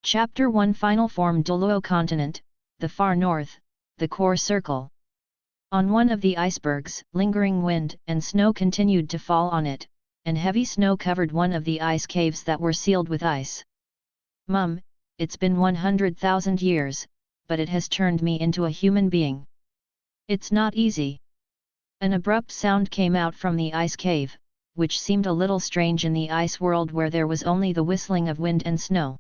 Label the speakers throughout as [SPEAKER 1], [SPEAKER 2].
[SPEAKER 1] Chapter 1 Final Form Douluo Continent, the far north, the core circle. On one of the icebergs, lingering wind and snow continued to fall on it, and heavy snow covered one of the ice caves that were sealed with ice. Mum, it's been 100,000 years, but it has turned me into a human being. It's not easy. An abrupt sound came out from the ice cave, which seemed a little strange in the ice world where there was only the whistling of wind and snow.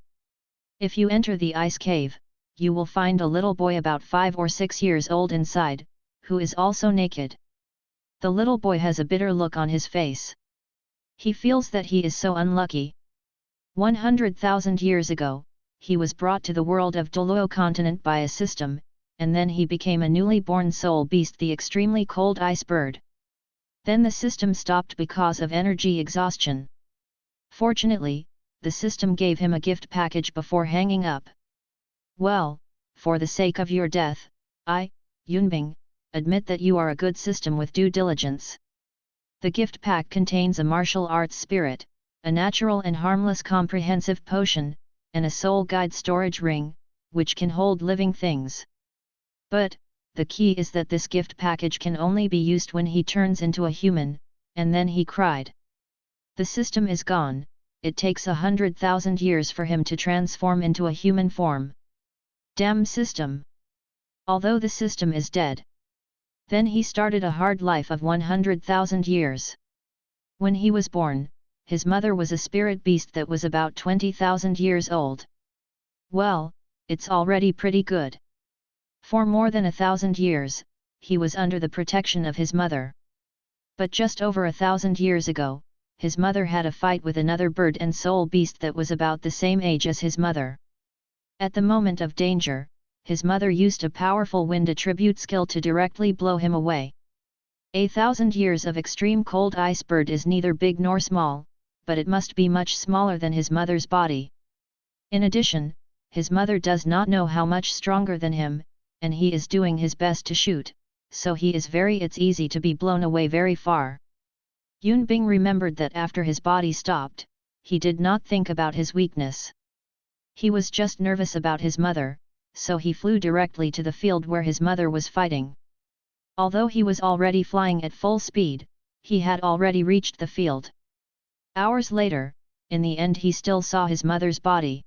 [SPEAKER 1] If you enter the ice cave, you will find a little boy about 5 or 6 years old inside, who is also naked. The little boy has a bitter look on his face. He feels that he is so unlucky. 100,000 years ago, he was brought to the world of Douluo continent by a system, and then he became a newly born soul beast, the extremely cold ice bird. Then the system stopped because of energy exhaustion. Fortunately, the system gave him a gift package before hanging up. Well, for the sake of your death, I, Yunbing, admit that you are a good system with due diligence. The gift pack contains a martial arts spirit, a natural and harmless comprehensive potion, and a soul guide storage ring, which can hold living things. But, the key is that this gift package can only be used when he turns into a human, and then he cried. The system is gone, it takes 100,000 years for him to transform into a human form. Damn system! Although the system is dead. Then he started a hard life of 100,000 years. When he was born, his mother was a spirit beast that was about 20,000 years old. Well, it's already pretty good. For more than 1,000 years, he was under the protection of his mother. But just over 1,000 years ago, his mother had a fight with another bird and soul beast that was about the same age as his mother. At the moment of danger, his mother used a powerful wind attribute skill to directly blow him away. 1,000 years of extreme cold ice bird is neither big nor small, but it must be much smaller than his mother's body. In addition, his mother does not know how much stronger than him, and he is doing his best to shoot, so it's easy to be blown away very far. Yunbing remembered that after his body stopped, he did not think about his weakness. He was just nervous about his mother, so he flew directly to the field where his mother was fighting. Although he was already flying at full speed, he had already reached the field. Hours later, in the end he still saw his mother's body.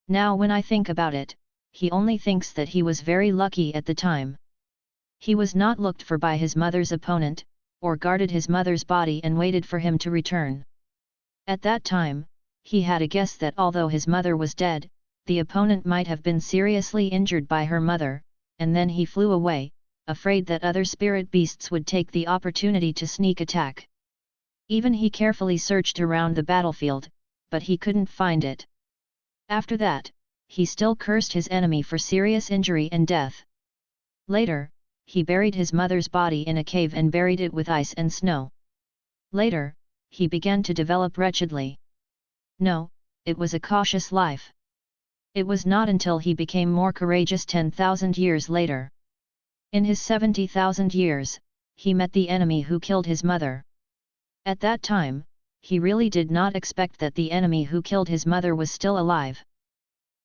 [SPEAKER 1] Now when I think about it, he only thinks that he was very lucky at the time. He was not looked for by his mother's opponent, or guarded his mother's body and waited for him to return. At that time, he had a guess that although his mother was dead, the opponent might have been seriously injured by her mother, and then he flew away, afraid that other spirit beasts would take the opportunity to sneak attack. Even he carefully searched around the battlefield, but he couldn't find it. After that, he still cursed his enemy for serious injury and death. Later, he buried his mother's body in a cave and buried it with ice and snow. Later, he began to develop wretchedly. No, it was a cautious life. It was not until he became more courageous 10,000 years later. In his 70,000 years, he met the enemy who killed his mother. At that time, he really did not expect that the enemy who killed his mother was still alive.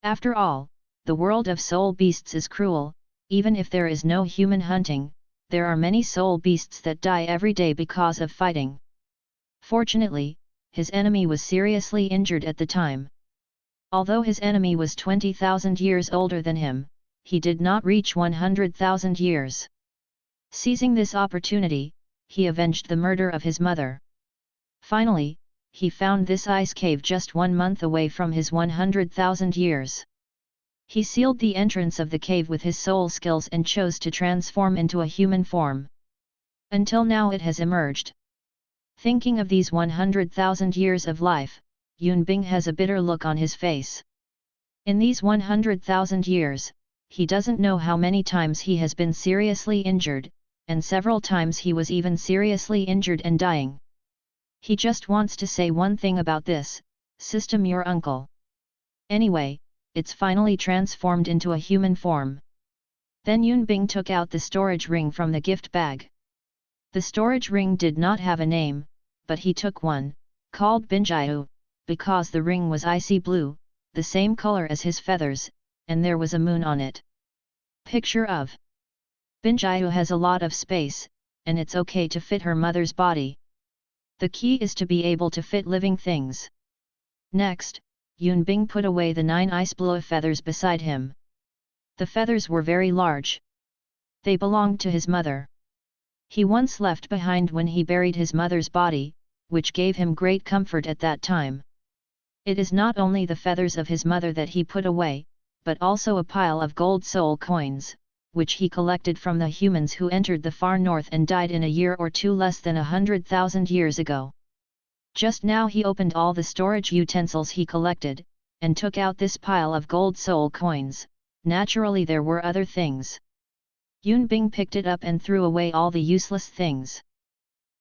[SPEAKER 1] After all, the world of soul beasts is cruel. Even if there is no human hunting, there are many soul beasts that die every day because of fighting. Fortunately, his enemy was seriously injured at the time. Although his enemy was 20,000 years older than him, he did not reach 100,000 years. Seizing this opportunity, he avenged the murder of his mother. Finally, he found this ice cave just 1 month away from his 100,000 years. He sealed the entrance of the cave with his soul skills and chose to transform into a human form. Until now it has emerged. Thinking of these 100,000 years of life, Yunbing has a bitter look on his face. In these 100,000 years, he doesn't know how many times he has been seriously injured, and several times he was even seriously injured and dying. He just wants to say one thing about this, system your uncle. Anyway, it's finally transformed into a human form. Then Yunbing took out the storage ring from the gift bag. The storage ring did not have a name, but he took one, called Binjiu, because the ring was icy blue, the same color as his feathers, and there was a moon on it. Picture of Binjiu has a lot of space, and it's okay to fit her mother's body. The key is to be able to fit living things. Next, Yunbing put away the 9 ice blue feathers beside him. The feathers were very large. They belonged to his mother. He once left behind when he buried his mother's body, which gave him great comfort at that time. It is not only the feathers of his mother that he put away, but also a pile of gold soul coins, which he collected from the humans who entered the far north and died in a year or two less than 100,000 years ago. Just now he opened all the storage utensils he collected, and took out this pile of gold soul coins. Naturally there were other things. Yunbing picked it up and threw away all the useless things.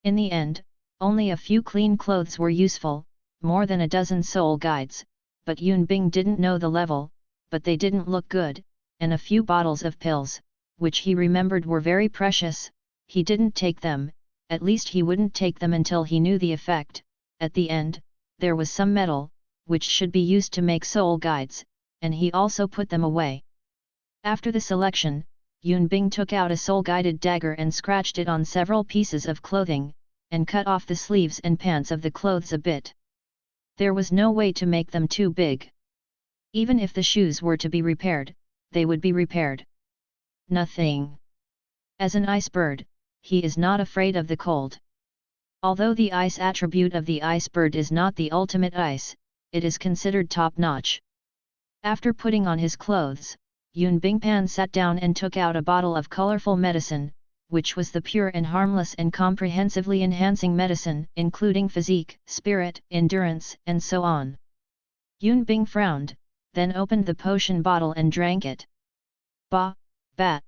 [SPEAKER 1] In the end, only a few clean clothes were useful, more than a dozen soul guides, but Yunbing didn't know the level, but they didn't look good, and a few bottles of pills, which he remembered were very precious. He didn't take them, at least he wouldn't take them until he knew the effect. At the end, there was some metal, which should be used to make soul guides, and he also put them away. After the selection, Yunbing took out a soul-guided dagger and scratched it on several pieces of clothing, and cut off the sleeves and pants of the clothes a bit. There was no way to make them too big. Even if the shoes were to be repaired, they would be repaired. Nothing. As an ice bird, he is not afraid of the cold. Although the ice attribute of the ice bird is not the ultimate ice, it is considered top-notch. After putting on his clothes, Yunbing Pan sat down and took out a bottle of colorful medicine, which was the pure and harmless and comprehensively enhancing medicine, including physique, spirit, endurance, and so on. Yunbing frowned, then opened the potion bottle and drank it. Bah, bat.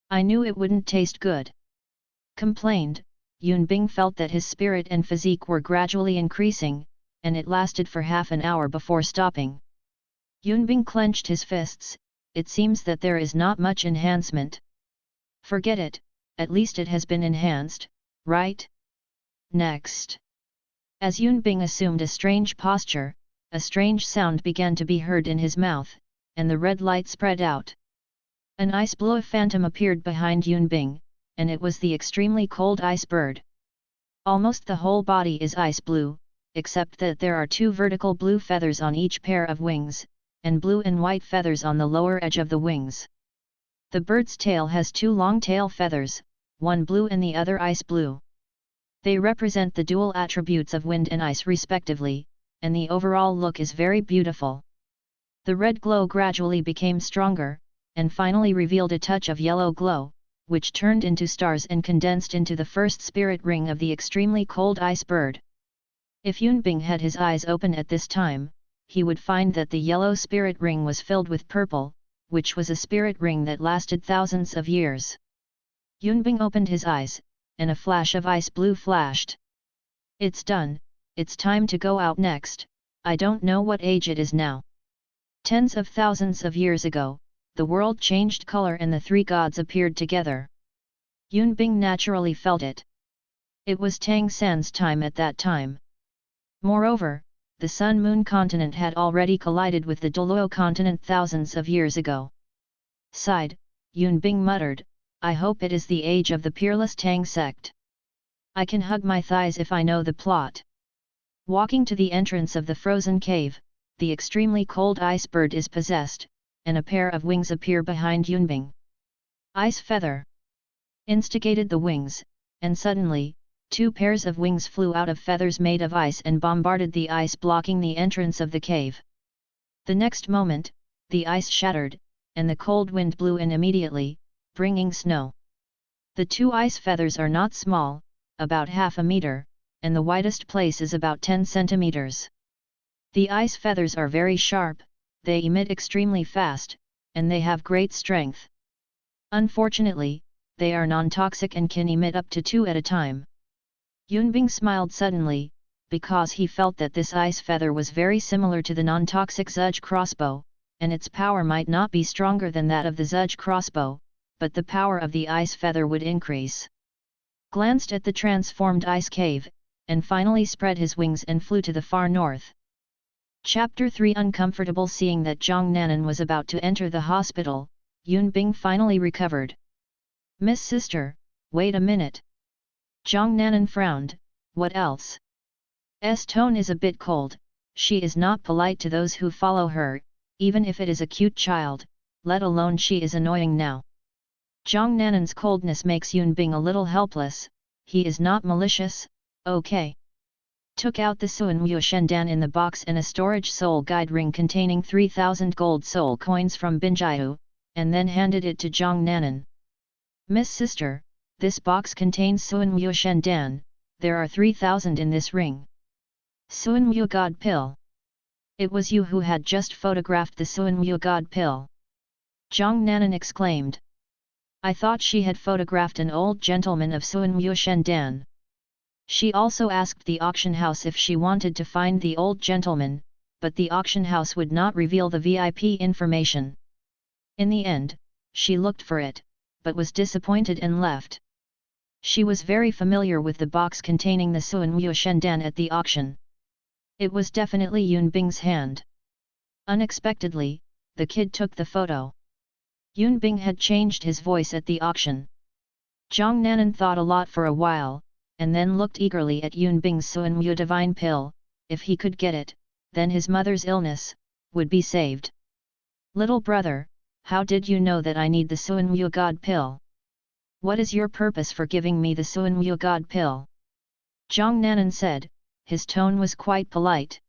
[SPEAKER 1] I knew it wouldn't taste good. Complained, Yunbing felt that his spirit and physique were gradually increasing, and it lasted for half an hour before stopping. Yunbing clenched his fists. It seems that there is not much enhancement. Forget it, at least it has been enhanced, right? Next. As Yunbing assumed a strange posture, a strange sound began to be heard in his mouth, and the red light spread out. An ice blue phantom appeared behind Yunbing, and it was the extremely cold ice bird. Almost the whole body is ice blue, except that there are 2 vertical blue feathers on each pair of wings, and blue and white feathers on the lower edge of the wings. The bird's tail has 2 long tail feathers, one blue and the other ice blue. They represent the dual attributes of wind and ice respectively, and the overall look is very beautiful. The red glow gradually became stronger, and finally revealed a touch of yellow glow, which turned into stars and condensed into the first spirit ring of the extremely cold ice bird. If Yunbing had his eyes open at this time, he would find that the yellow spirit ring was filled with purple, which was a spirit ring that lasted thousands of years. Yunbing opened his eyes, and a flash of ice blue flashed. It's done, it's time to go out next. I don't know what age it is now. Tens of thousands of years ago, the world changed color and the 3 gods appeared together. Yunbing naturally felt it. It was Tang San's time at that time. Moreover, the Sun-Moon continent had already collided with the Douluo continent thousands of years ago. Sighed, Yunbing muttered, I hope it is the age of the peerless Tang sect. I can hug my thighs if I know the plot. Walking to the entrance of the frozen cave, the extremely cold ice bird is possessed, and a pair of wings appear behind Yunbing. Ice feather instigated the wings, and suddenly, 2 pairs of wings flew out of feathers made of ice and bombarded the ice blocking the entrance of the cave. The next moment, the ice shattered, and the cold wind blew in immediately, bringing snow. The 2 ice feathers are not small, about half a meter, and the widest place is about 10 centimeters. The ice feathers are very sharp, they emit extremely fast, and they have great strength. Unfortunately, they are non-toxic and can emit up to 2 at a time. Yunbing smiled suddenly, because he felt that this ice feather was very similar to the non-toxic Zudge crossbow, and its power might not be stronger than that of the Zudge crossbow, but the power of the ice feather would increase. Glanced at the transformed ice cave, and finally spread his wings and flew to the far north. Chapter 3 Uncomfortable. Seeing that Zhang Nanan was about to enter the hospital, Yun Bing finally recovered. "Miss Sister, wait a minute." Zhang Nanan frowned. "What else?" S tone is a bit cold. She is not polite to those who follow her, even if it is a cute child, let alone she is annoying now. Zhang Nanan's coldness makes Yun Bing a little helpless. He is not malicious, okay. Took out the Suanwu Shendan in the box and a storage soul guide ring containing 3,000 gold soul coins from Binjiu, and then handed it to Zhang Nanan. "Miss Sister, this box contains Suanwu Shendan, there are 3,000 in this ring." Suanwu God Pill. It was you who had just photographed the Suanwu God Pill. Zhang Nanan exclaimed. I thought she had photographed an old gentleman of Suanwu Shendan. She also asked the auction house if she wanted to find the old gentleman, but the auction house would not reveal the VIP information. In the end, she looked for it, but was disappointed and left. She was very familiar with the box containing the Suanwu Shendan at the auction. It was definitely Yun Bing's hand. Unexpectedly, the kid took the photo. Yun Bing had changed his voice at the auction. Zhang Nanan thought a lot for a while, and then looked eagerly at Yun Bing's Suanwu divine pill. If he could get it, then his mother's illness would be saved. "Little brother, how did you know that I need the Suanwu God pill? What is your purpose for giving me the Suanwu God pill?" Zhang Nanan said. His tone was quite polite.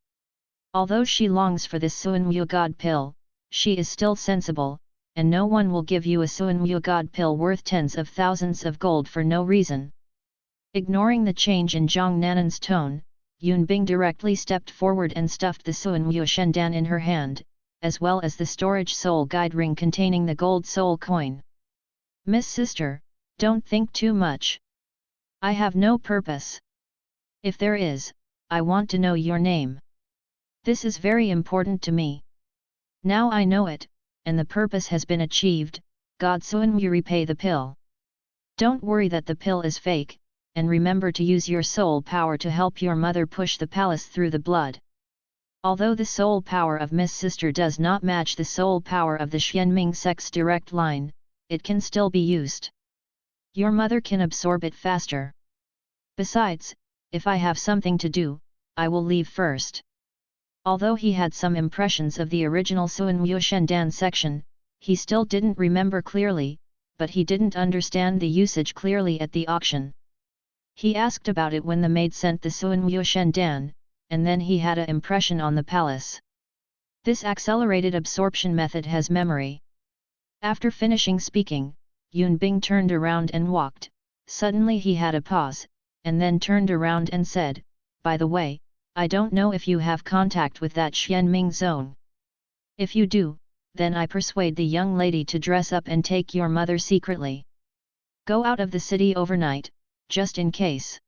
[SPEAKER 1] Although she longs for this Suanwu God pill, she is still sensible, and no one will give you a Suanwu God pill worth tens of thousands of gold for no reason. Ignoring the change in Zhang Nanan's tone, Yun Bing directly stepped forward and stuffed the Suanwu Shendan in her hand, as well as the storage soul guide ring containing the gold soul coin. "Miss Sister, don't think too much. I have no purpose. If there is, I want to know your name. This is very important to me. Now I know it, and the purpose has been achieved. God Suanwu repay the pill. Don't worry that the pill is fake, and remember to use your soul power to help your mother push the palace through the blood. Although the soul power of Miss Sister does not match the soul power of the Xianming sect's direct line, it can still be used. Your mother can absorb it faster. Besides, if I have something to do, I will leave first." Although he had some impressions of the original Suanwu Shendan section, he still didn't remember clearly, but he didn't understand the usage clearly at the auction. He asked about it when the maid sent the Suanwu Shendan, and then he had an impression on the palace. This accelerated absorption method has memory. After finishing speaking, Yun Bing turned around and walked. Suddenly he had a pause, and then turned around and said, "By the way, I don't know if you have contact with that Xianming zone. If you do, then I persuade the young lady to dress up and take your mother secretly. Go out of the city overnight, just in case.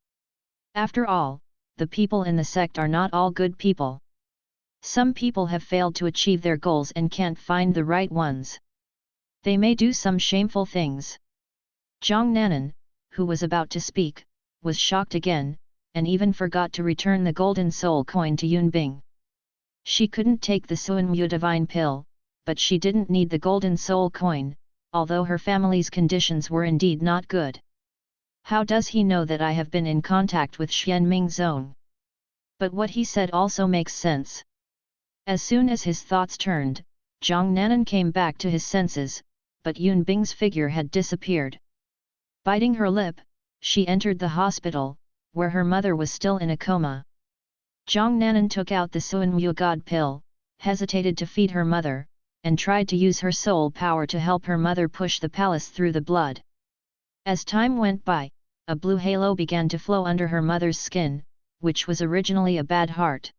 [SPEAKER 1] After all, the people in the sect are not all good people. Some people have failed to achieve their goals and can't find the right ones. They may do some shameful things." Zhang Nanan, who was about to speak, was shocked again, and even forgot to return the golden soul coin to Yun Bing. She couldn't take the Suanwu divine pill, but she didn't need the golden soul coin, although her family's conditions were indeed not good. How does he know that I have been in contact with Xianming zone? But what he said also makes sense. As soon as his thoughts turned, Zhang Nanan came back to his senses, but Yun Bing's figure had disappeared. Biting her lip, she entered the hospital, where her mother was still in a coma. Zhang Nanan took out the Suanwu God pill, hesitated to feed her mother, and tried to use her soul power to help her mother push the palace through the blood. As time went by, a blue halo began to flow under her mother's skin, which was originally a bad heart.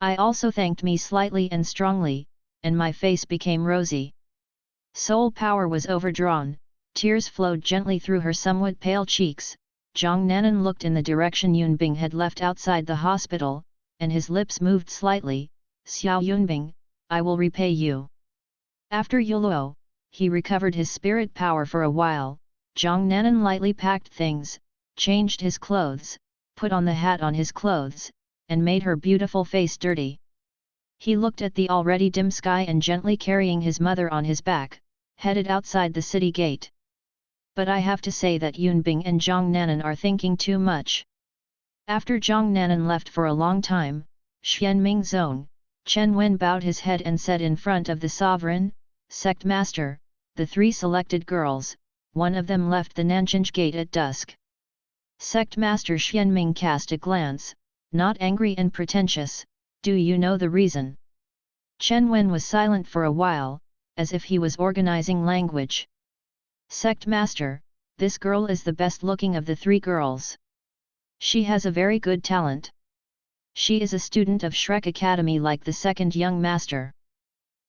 [SPEAKER 1] I also thanked me slightly and strongly, and my face became rosy. Soul power was overdrawn, tears flowed gently through her somewhat pale cheeks. Zhang Nanan looked in the direction Yun Bing had left outside the hospital, and his lips moved slightly. "Xiao Yunbing, I will repay you." After Douluo, he recovered his spirit power for a while. Zhang Nanan lightly packed things, changed his clothes, put on the hat on his clothes, and made her beautiful face dirty. He looked at the already dim sky and gently carrying his mother on his back, headed outside the city gate. But I have to say that Yun Bing and Zhang Nanan are thinking too much. After Zhang Nanan left for a long time, Xianming Zong, Chen Wen bowed his head and said in front of the sovereign, sect master, the three selected girls, one of them left the Nanchinj gate at dusk. Sect master Xianming cast a glance, not angry and pretentious, do you know the reason? Chen Wen was silent for a while, as if he was organizing language. Sect master, this girl is the best looking of the three girls. She has a very good talent. She is a student of Shrek Academy like the second young master.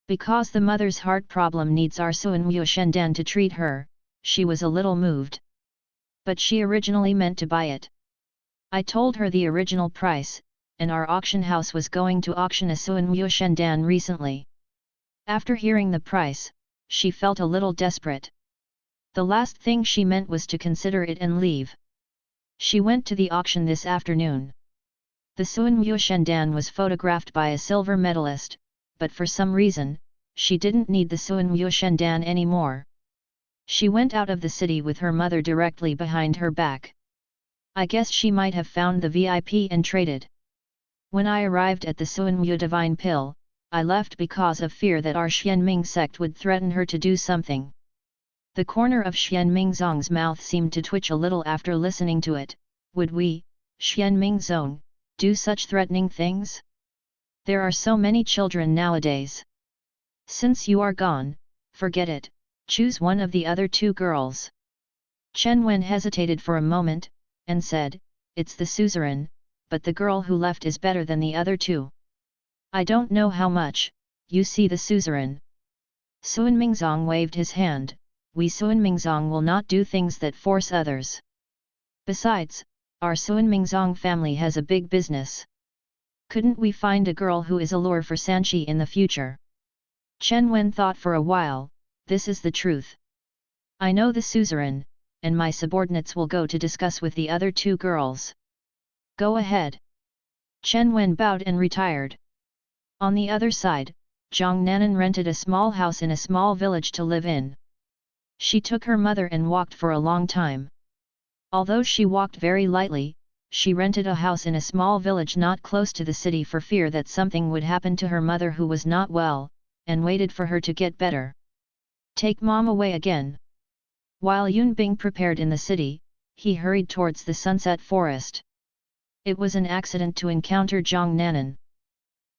[SPEAKER 1] Because the mother's heart problem needs our Suan Wu Shendan to treat her, she was a little moved. But she originally meant to buy it. I told her the original price, and our auction house was going to auction a Suan Wu Shendan recently. After hearing the price, she felt a little desperate. The last thing she meant was to consider it and leave. She went to the auction this afternoon. The Suan Wu Shendan was photographed by a silver medalist, but for some reason, she didn't need the Suan Wu Shendan anymore. She went out of the city with her mother directly behind her back. I guess she might have found the VIP and traded. When I arrived at the Suan Wu Divine Pill, I left because of fear that our Xianming sect would threaten her to do something. The corner of Xianming Zong's mouth seemed to twitch a little after listening to it. Would we, Xianming Zong, do such threatening things? There are so many children nowadays. Since you are gone, forget it, choose one of the other two girls. Chen Wen hesitated for a moment, and said, it's the suzerain, but the girl who left is better than the other two. I don't know how much, you see the suzerain. Suan Mingzong waved his hand, we Suan Mingzong will not do things that force others. Besides, our Suan Mingzong family has a big business. Couldn't we find a girl who is a lure for Sanchi in the future? Chen Wen thought for a while, this is the truth. I know the suzerain, and my subordinates will go to discuss with the other two girls. Go ahead. Chen Wen bowed and retired. On the other side, Zhang Nanan rented a small house in a small village to live in. She took her mother and walked for a long time. Although she walked very lightly, she rented a house in a small village not close to the city for fear that something would happen to her mother who was not well, and waited for her to get better. Take mom away again. While Yun Bing prepared in the city, he hurried towards the sunset forest. It was an accident to encounter Zhang Nanan.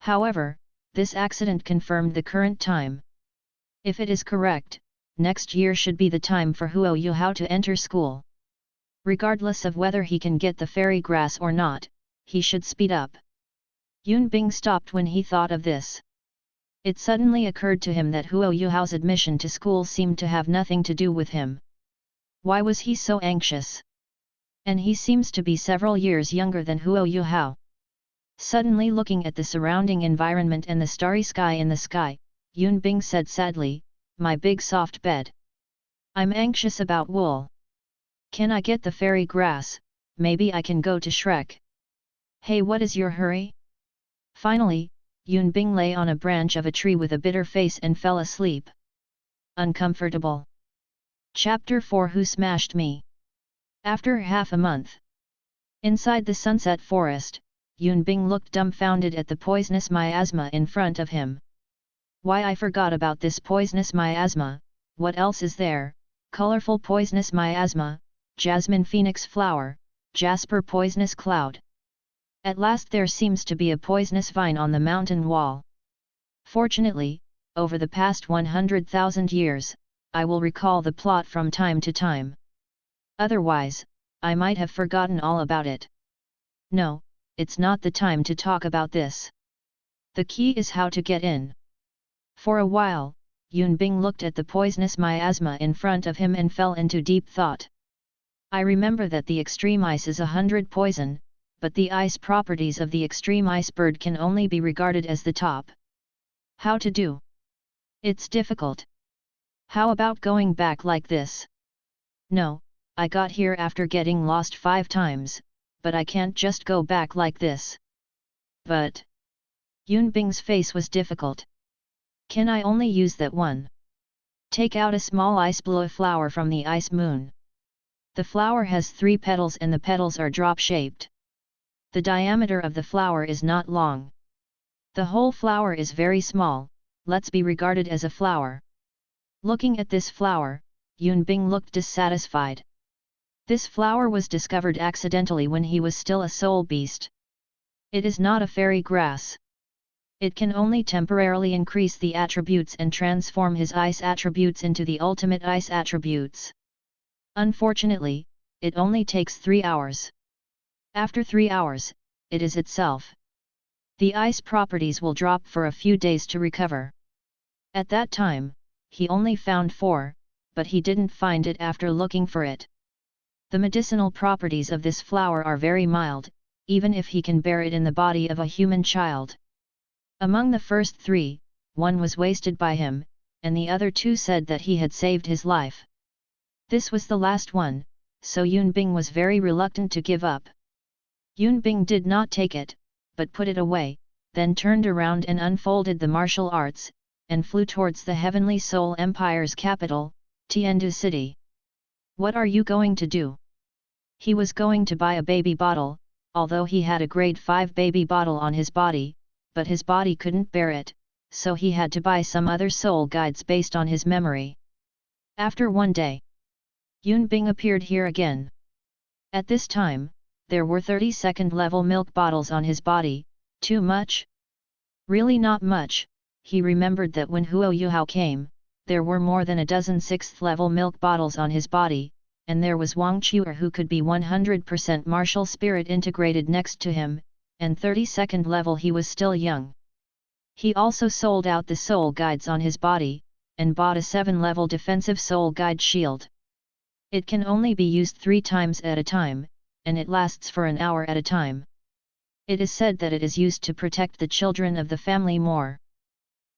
[SPEAKER 1] However, this accident confirmed the current time. If it is correct, next year should be the time for Huo Yuhao to enter school. Regardless of whether he can get the fairy grass or not, he should speed up. Yun Bing stopped when he thought of this. It suddenly occurred to him that Huo Yuhao's admission to school seemed to have nothing to do with him. Why was he so anxious? And he seems to be several years younger than Huo Yuhao. Suddenly looking at the surrounding environment and the starry sky in the sky, Yun Bing said sadly, my big soft bed. I'm anxious about wool. Can I get the fairy grass? Maybe I can go to Shrek. Hey, what is your hurry? Finally, Yun Bing lay on a branch of a tree with a bitter face and fell asleep. Uncomfortable. Chapter 4 Who Smashed Me? After half a month. Inside the sunset forest, Yun Bing looked dumbfounded at the poisonous miasma in front of him. Why, I forgot about this poisonous miasma. What else is there? Colorful poisonous miasma, jasmine phoenix flower, jasper poisonous cloud. At last there seems to be a poisonous vine on the mountain wall. Fortunately, over the past 100,000 years, I will recall the plot from time to time. Otherwise, I might have forgotten all about it. No, it's not the time to talk about this. The key is how to get in. For a while, Yun Bing looked at the poisonous miasma in front of him and fell into deep thought. I remember that the extreme ice is 100 poison, but the ice properties of the extreme iceberg can only be regarded as the top. How to do? It's difficult. How about going back like this? No, I got here after getting lost 5 times, but I can't just go back like this. But Yun Bing's face was difficult. Can I only use that one? Take out a small ice blue flower from the ice moon. The flower has 3 petals and the petals are drop-shaped. The diameter of the flower is not long. The whole flower is very small, let's be regarded as a flower. Looking at this flower, Yun Bing looked dissatisfied. This flower was discovered accidentally when he was still a soul beast. It is not a fairy grass. It can only temporarily increase the attributes and transform his ice attributes into the ultimate ice attributes. Unfortunately, it only takes 3 hours. After 3 hours, it is itself. The ice properties will drop for a few days to recover. At that time, he only found 4, but he didn't find it after looking for it. The medicinal properties of this flower are very mild, even if he can bear it in the body of a human child. Among the first 3, 1 was wasted by him, and the other 2 said that he had saved his life. This was the last one, so Yun Bing was very reluctant to give up. Yun Bing did not take it, but put it away, then turned around and unfolded the martial arts, and flew towards the Heavenly Soul Empire's capital, Tiandu City. What are you going to do? He was going to buy a baby bottle, although he had a grade 5 baby bottle on his body, but his body couldn't bear it, so he had to buy some other soul guides based on his memory. After 1 day, Yun Bing appeared here again. At this time, there were 32nd level milk bottles on his body. Too much? Really not much. He remembered that when Huo Yuhao came, there were more than a dozen 6th level milk bottles on his body, and there was Wang Chuer who could be 100% martial spirit integrated next to him, and 32nd level he was still young. He also sold out the soul guides on his body, and bought a 7-level defensive soul guide shield. It can only be used 3 times at a time, and it lasts for an hour at a time. It is said that it is used to protect the children of the family more.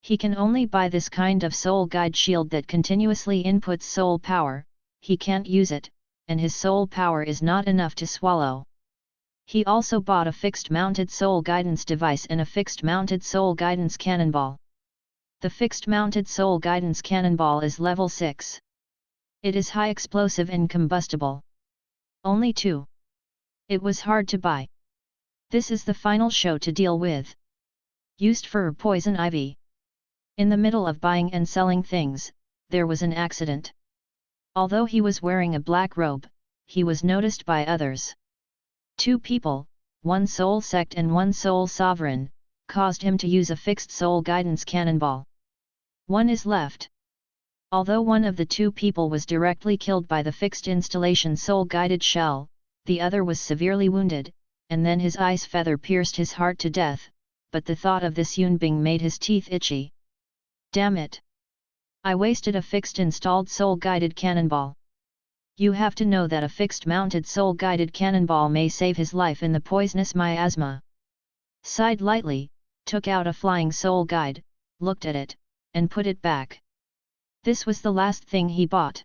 [SPEAKER 1] He can only buy this kind of soul guide shield that continuously inputs soul power. He can't use it, and his soul power is not enough to swallow. He also bought a fixed-mounted soul guidance device and a fixed-mounted soul guidance cannonball. The fixed-mounted soul guidance cannonball is level 6. It is high explosive and combustible. Only 2. It was hard to buy. This is the final show to deal with. Used for poison ivy. In the middle of buying and selling things, there was an accident. Although he was wearing a black robe, he was noticed by others. 2 people, 1 soul sect and 1 soul sovereign, caused him to use a fixed soul guidance cannonball. 1 is left. Although one of the 2 people was directly killed by the fixed installation soul guided shell, the other was severely wounded, and then his ice feather pierced his heart to death, but the thought of this Yun Bing made his teeth itchy. Damn it! I wasted a fixed installed soul guided cannonball. You have to know that a fixed mounted soul guided cannonball may save his life in the poisonous miasma. Sighed lightly, took out a flying soul guide, looked at it, and put it back. This was the last thing he bought.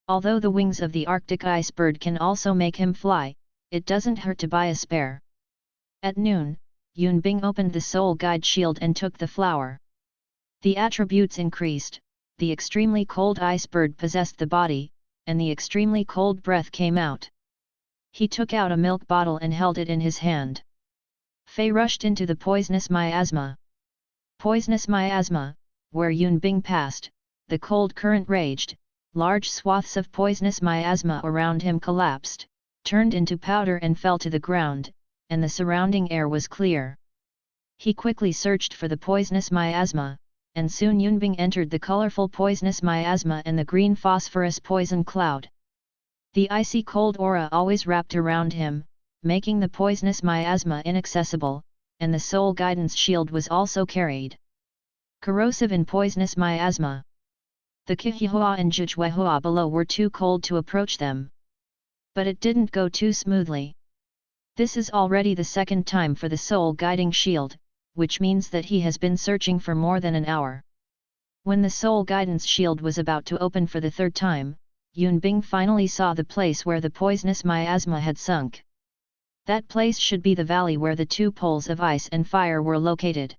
[SPEAKER 1] Although the wings of the Arctic ice bird can also make him fly, it doesn't hurt to buy a spare. At noon, Yun Bing opened the soul guide shield and took the flower. The attributes increased, the extremely cold ice bird possessed the body, and the extremely cold breath came out. He took out a milk bottle and held it in his hand. Fei rushed into the poisonous miasma. Poisonous miasma, where Yun Bing passed, the cold current raged, large swaths of poisonous miasma around him collapsed, turned into powder and fell to the ground, and the surrounding air was clear. He quickly searched for the poisonous miasma, and soon Yun Bing entered the colorful poisonous miasma and the green phosphorus poison cloud. The icy cold aura always wrapped around him, making the poisonous miasma inaccessible, and the soul guidance shield was also carried. Corrosive and poisonous miasma. The Qihua and Zhujuehua below were too cold to approach them. But it didn't go too smoothly. This is already the 2nd time for the soul guiding shield, which means that he has been searching for more than an hour. When the soul guidance shield was about to open for the 3rd time, Yun Bing finally saw the place where the poisonous miasma had sunk. That place should be the valley where the two poles of ice and fire were located.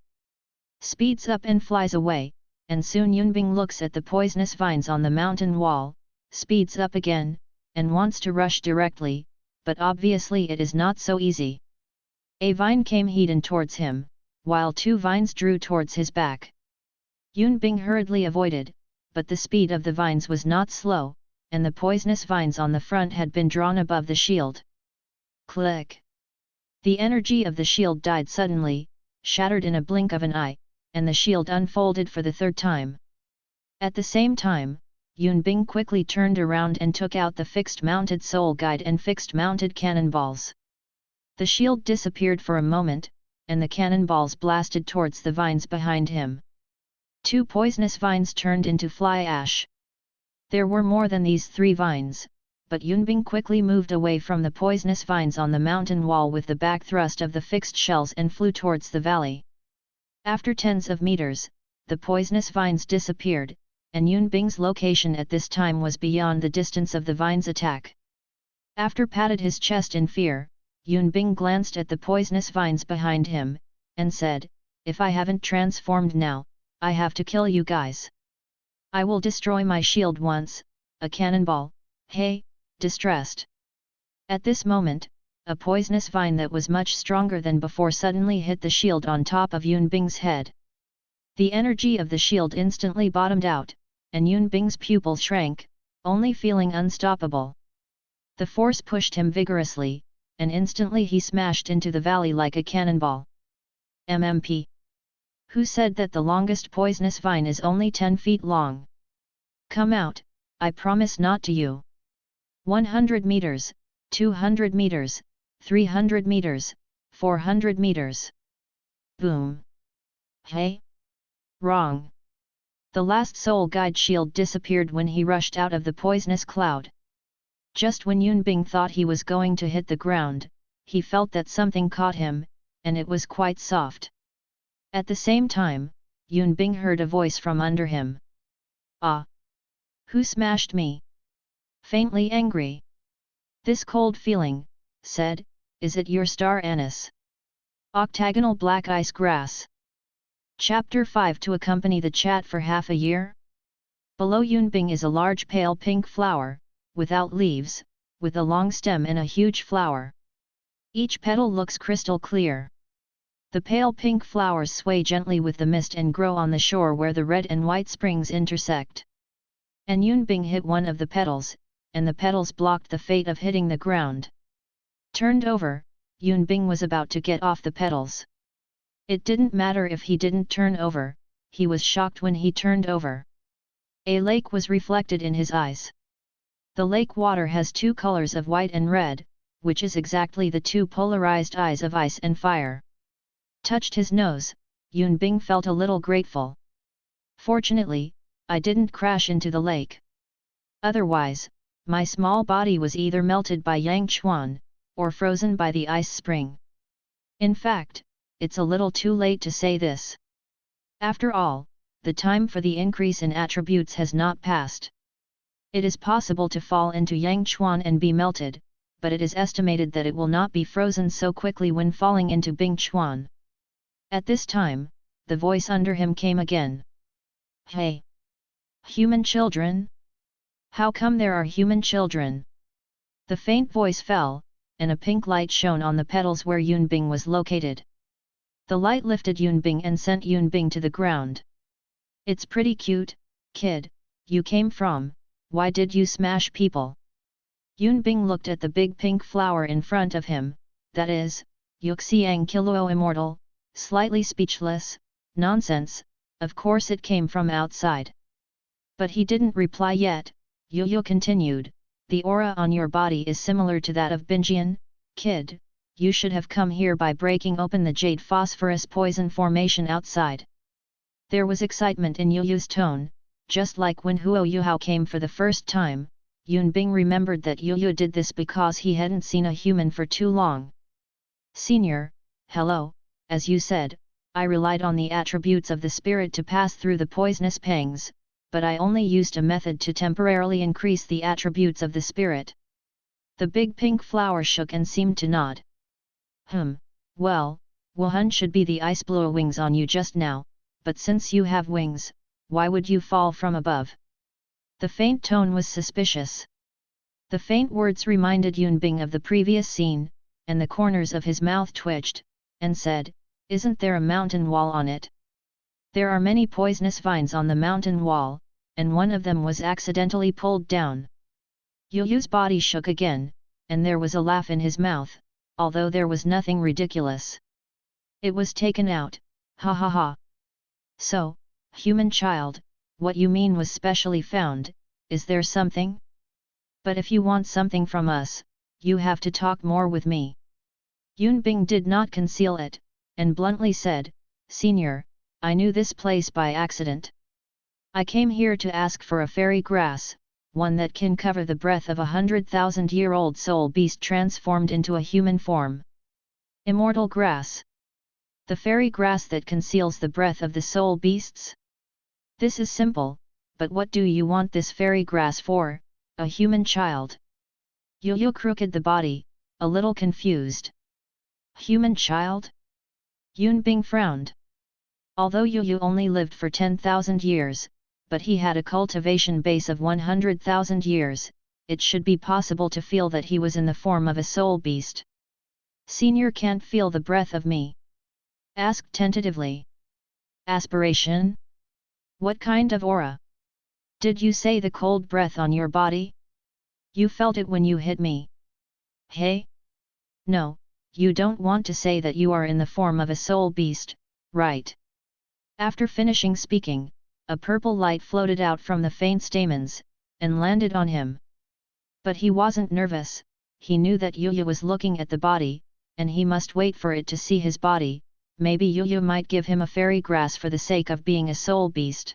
[SPEAKER 1] Speeds up and flies away, and soon Yunbing looks at the poisonous vines on the mountain wall, speeds up again, and wants to rush directly, but obviously it is not so easy. A vine came head-on towards him, while two vines drew towards his back. Yunbing hurriedly avoided, but the speed of the vines was not slow, and the poisonous vines on the front had been drawn above the shield. Click! The energy of the shield died suddenly, shattered in a blink of an eye, and the shield unfolded for the third time. At the same time, Yunbing quickly turned around and took out the fixed-mounted soul guide and fixed-mounted cannonballs. The shield disappeared for a moment, and the cannonballs blasted towards the vines behind him. Two poisonous vines turned into fly ash. There were more than these 3 vines, but Yunbing quickly moved away from the poisonous vines on the mountain wall with the back thrust of the fixed shells and flew towards the valley. After tens of meters, the poisonous vines disappeared, and Yunbing's location at this time was beyond the distance of the vines' attack. After patted his chest in fear, Yunbing glanced at the poisonous vines behind him, and said, "If I haven't transformed now, I have to kill you guys. I will destroy my shield once, a cannonball, hey, distressed." At this moment, a poisonous vine that was much stronger than before suddenly hit the shield on top of Yunbing's head. The energy of the shield instantly bottomed out, and Yunbing's pupils shrank, only feeling unstoppable. The force pushed him vigorously, and instantly he smashed into the valley like a cannonball. MMP. Who said that the longest poisonous vine is only 10 feet long? Come out, I promise not to you. 100 meters, 200 meters, 300 meters, 400 meters. Boom. Hey? Wrong. The last soul guide shield disappeared when he rushed out of the poisonous cloud. Just when Yunbing thought he was going to hit the ground, he felt that something caught him, and it was quite soft. At the same time, Yunbing heard a voice from under him. "Ah! Who smashed me?" Faintly angry. "This cold feeling," said, "is it your star anise?" Octagonal black ice grass. Chapter 5. To accompany the chat for half a year? Below Yunbing is a large pale pink flower, without leaves, with a long stem and a huge flower. Each petal looks crystal clear. The pale pink flowers sway gently with the mist and grow on the shore where the red and white springs intersect. And Yunbing hit one of the petals, and the petals blocked the fate of hitting the ground. Turned over, Yunbing was about to get off the petals. It didn't matter if he didn't turn over, he was shocked when he turned over. A lake was reflected in his eyes. The lake water has 2 colors of white and red, which is exactly the 2 polarized eyes of ice and fire. Touched his nose, Yunbing felt a little grateful. Fortunately, I didn't crash into the lake. Otherwise, my small body was either melted by Yangchuan, or frozen by the ice spring. In fact, it's a little too late to say this. After all, the time for the increase in attributes has not passed. It is possible to fall into Yangchuan and be melted, but it is estimated that it will not be frozen so quickly when falling into Bingchuan. At this time, the voice under him came again. "Hey! Human children? How come there are human children?" The faint voice fell, and a pink light shone on the petals where Yunbing was located. The light lifted Yunbing and sent Yunbing to the ground. "It's pretty cute, kid, you came from, why did you smash people?" Yunbing looked at the big pink flower in front of him, that is, Yuxiang Kiluo Immortal, slightly speechless. Nonsense, of course it came from outside. But he didn't reply yet. Yu continued, "The aura on your body is similar to that of Binjian, kid, you should have come here by breaking open the jade phosphorus poison formation outside." There was excitement in Yu's tone, just like when Huo Yuhao came for the first time. Yunbing remembered that Yu did this because he hadn't seen a human for too long. "Senior, hello, as you said, I relied on the attributes of the spirit to pass through the poisonous pangs, but I only used a method to temporarily increase the attributes of the spirit." The big pink flower shook and seemed to nod. Well, Wuhan should be the ice blow wings on you just now, but since you have wings, why would you fall from above? The faint tone was suspicious. The faint words reminded Yunbing of the previous scene, and the corners of his mouth twitched, and said, "Isn't there a mountain wall on it?" There are many poisonous vines on the mountain wall, and one of them was accidentally pulled down. Yu Yu's body shook again, and there was a laugh in his mouth, although there was nothing ridiculous. It was taken out, ha ha ha. So, human child, what you mean was specially found, is there something? But if you want something from us, you have to talk more with me. Yunbing did not conceal it, and bluntly said, "Senior, I knew this place by accident. I came here to ask for a fairy grass, one that can cover the breath of 100,000-year-old soul beast transformed into a human form. Immortal grass. The fairy grass that conceals the breath of the soul beasts? This is simple, but what do you want this fairy grass for, a human child?" Yu Yu crooked the body, a little confused. Human child? Yunbing frowned. Although Yu Yu only lived for 10,000 years, but he had a cultivation base of 100,000 years, it should be possible to feel that he was in the form of a soul beast. "Senior can't feel the breath of me?" asked tentatively. "Aspiration? What kind of aura? Did you say the cold breath on your body? You felt it when you hit me. Hey? No, you don't want to say that you are in the form of a soul beast, right?" After finishing speaking, a purple light floated out from the faint stamens, and landed on him. But he wasn't nervous, he knew that Yu Yu was looking at the body, and he must wait for it to see his body. Maybe Yu Yu might give him a fairy grass for the sake of being a soul beast.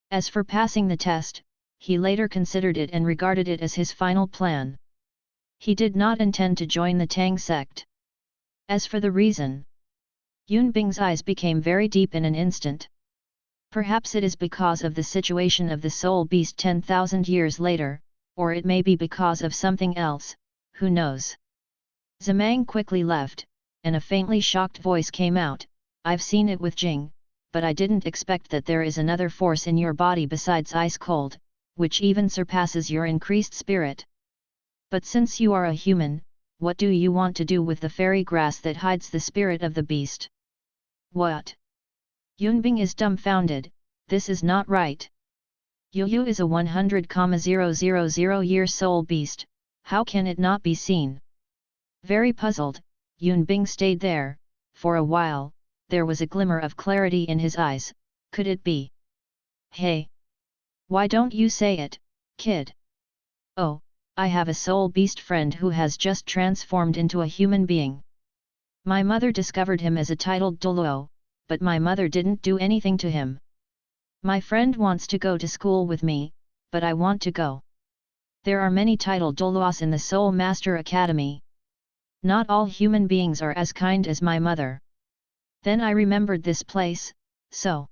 [SPEAKER 1] As for passing the test, he later considered it and regarded it as his final plan. He did not intend to join the Tang sect. As for the reason, Yunbing's eyes became very deep in an instant. Perhaps it is because of the situation of the soul beast 10,000 years later, or it may be because of something else, who knows. Zamang quickly left, and a faintly shocked voice came out, "I've seen it with Jing, but I didn't expect that there is another force in your body besides ice cold, which even surpasses your increased spirit. But since you are a human, what do you want to do with the fairy grass that hides the spirit of the beast?" "What?" Yunbing is dumbfounded, "This is not right. Yu Yu is a 100,000-year soul beast, how can it not be seen?" Very puzzled, Yunbing stayed there. For a while, there was a glimmer of clarity in his eyes. Could it be? "Hey! Why don't you say it, kid?" "Oh, I have a soul beast friend who has just transformed into a human being. My mother discovered him as a titled Douluo, but my mother didn't do anything to him. My friend wants to go to school with me, but I want to go. There are many titled Douluos in the Soul Master Academy. Not all human beings are as kind as my mother. Then I remembered this place, so.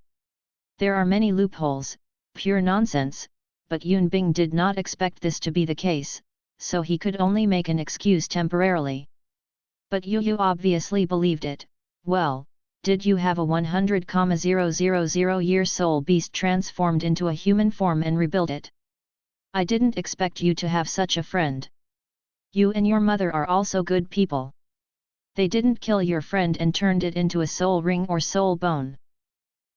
[SPEAKER 1] There are many loopholes, pure nonsense, but Yunbing did not expect this to be the case, so he could only make an excuse temporarily. But Yu Yu obviously believed it. "Well, did you have a 100,000-year soul beast transformed into a human form and rebuild it? I didn't expect you to have such a friend. You and your mother are also good people. They didn't kill your friend and turned it into a soul ring or soul bone."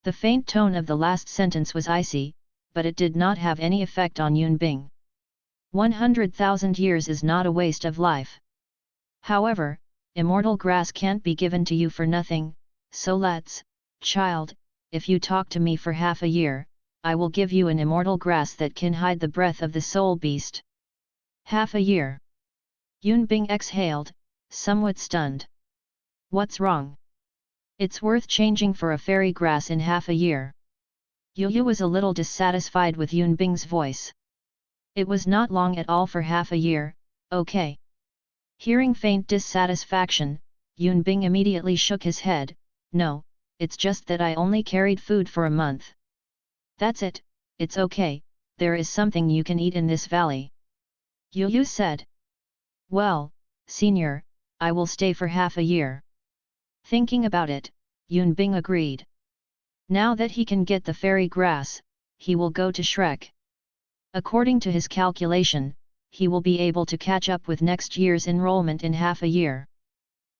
[SPEAKER 1] The faint tone of the last sentence was icy, but it did not have any effect on Yunbing. 100,000 years is not a waste of life. However, immortal grass can't be given to you for nothing, so let's, child, if you talk to me for half a year, I will give you an immortal grass that can hide the breath of the soul beast. Half a year. Yunbing exhaled, somewhat stunned. What's wrong? It's worth changing for a fairy grass in half a year. Yu Yu was a little dissatisfied with Yunbing's voice. It was not long at all for half a year, okay. Hearing faint dissatisfaction, Yunbing immediately shook his head, "No, it's just that I only carried food for a month." "That's it, it's okay, there is something you can eat in this valley," Yu Yu said. "Well, senior, I will stay for half a year. Thinking about it, Yunbing agreed. Now that he can get the fairy grass, he will go to Shrek. According to his calculation, he will be able to catch up with next year's enrollment in half a year.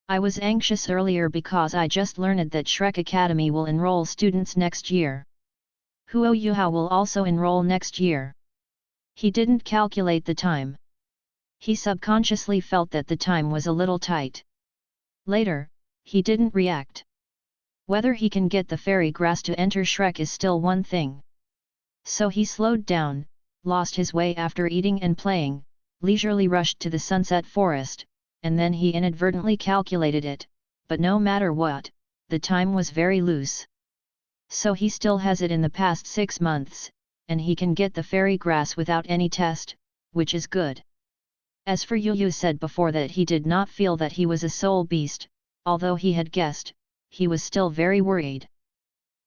[SPEAKER 1] I was anxious earlier because I just learned that Shrek Academy will enroll students next year. Huo Yuhao will also enroll next year. He didn't calculate the time. He subconsciously felt that the time was a little tight. Later, he didn't react. Whether he can get the fairy grass to enter Shrek is still one thing. So he slowed down, lost his way after eating and playing, leisurely rushed to the sunset forest, and then he inadvertently calculated it, but no matter what, the time was very loose. So he still has it in the past 6 months, and he can get the fairy grass without any test, which is good. As for Yu said before that he did not feel that he was a soul beast, although he had guessed, he was still very worried.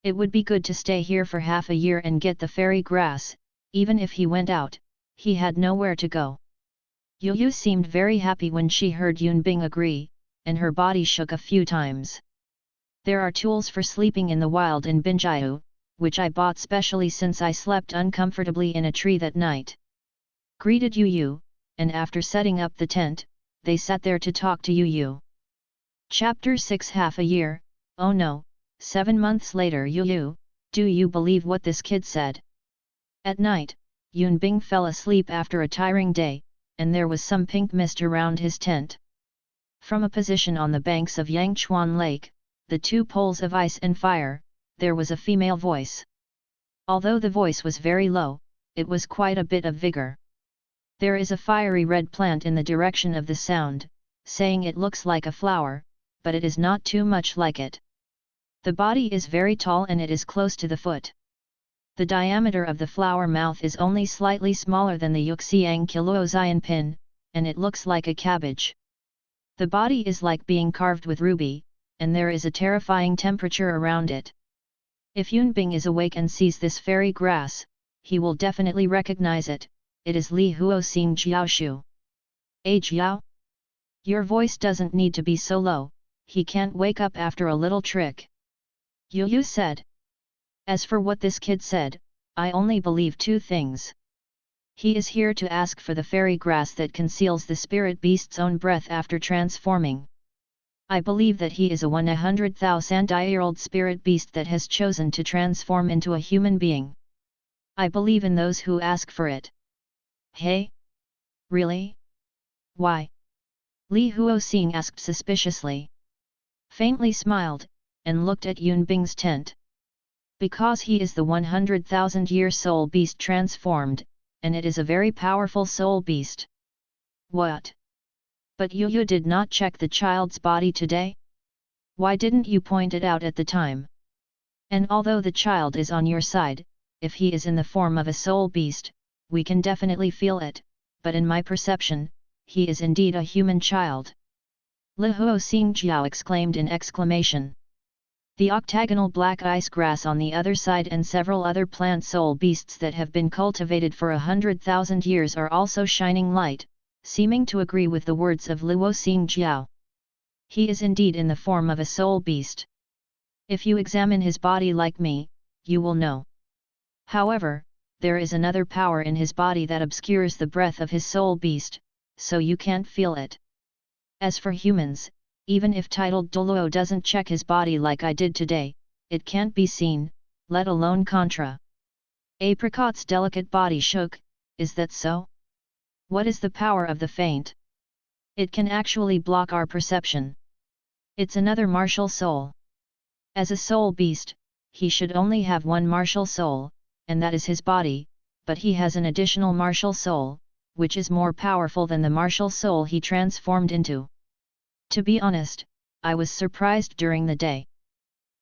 [SPEAKER 1] It would be good to stay here for half a year and get the fairy grass. Even if he went out, he had nowhere to go. Yu seemed very happy when she heard Yunbing agree, and her body shook a few times. There are tools for sleeping in the wild in Binjiu, which I bought specially since I slept uncomfortably in a tree that night. Greeted Yu, and after setting up the tent, they sat there to talk to Yu. Chapter 6 Half a year, oh no, 7 months later. Yu, do you believe what this kid said? At night, Yunbing fell asleep after a tiring day, and there was some pink mist around his tent. From a position on the banks of Yangchuan Lake, the 2 poles of ice and fire, there was a female voice. Although the voice was very low, it was quite a bit of vigor. There is a fiery red plant in the direction of the sound, saying it looks like a flower, but it is not too much like it. The body is very tall and it is close to the foot. The diameter of the flower mouth is only slightly smaller than the Yuxiang Kiluozian pin, and it looks like a cabbage. The body is like being carved with ruby, and there is a terrifying temperature around it. If Yunbing is awake and sees this fairy grass, he will definitely recognize it. It is Li Huoxing Jiaoshu. Jiao? Your voice doesn't need to be so low, he can't wake up after a little trick. Yu said. As for what this kid said, I only believe 2 things. He is here to ask for the fairy grass that conceals the spirit beast's own breath after transforming. I believe that he is a 100,000-year-old spirit beast that has chosen to transform into a human being. I believe in those who ask for it. Hey? Really? Why? Li Huoxing asked suspiciously. Faintly smiled, and looked at Yunbing's tent. Because he is the 100,000-year soul beast transformed, and it is a very powerful soul beast. What? But Yu did not check the child's body today? Why didn't you point it out at the time? And although the child is on your side, if he is in the form of a soul beast, we can definitely feel it, but in my perception, he is indeed a human child. Li Huoxing Jiao exclaimed in exclamation. The octagonal black ice grass on the other side and several other plant soul beasts that have been cultivated for 100,000 years are also shining light, seeming to agree with the words of Li Huoxing Jiao. He is indeed in the form of a soul beast. If you examine his body like me, you will know. However, there is another power in his body that obscures the breath of his soul beast, so you can't feel it. As for humans, even if titled Douluo doesn't check his body like I did today, it can't be seen, let alone contra. Apricot's delicate body shook. Is that so? What is the power of the feint? It can actually block our perception. It's another martial soul. As a soul beast, he should only have one martial soul, and that is his body, but he has an additional martial soul, which is more powerful than the martial soul he transformed into. To be honest, I was surprised during the day.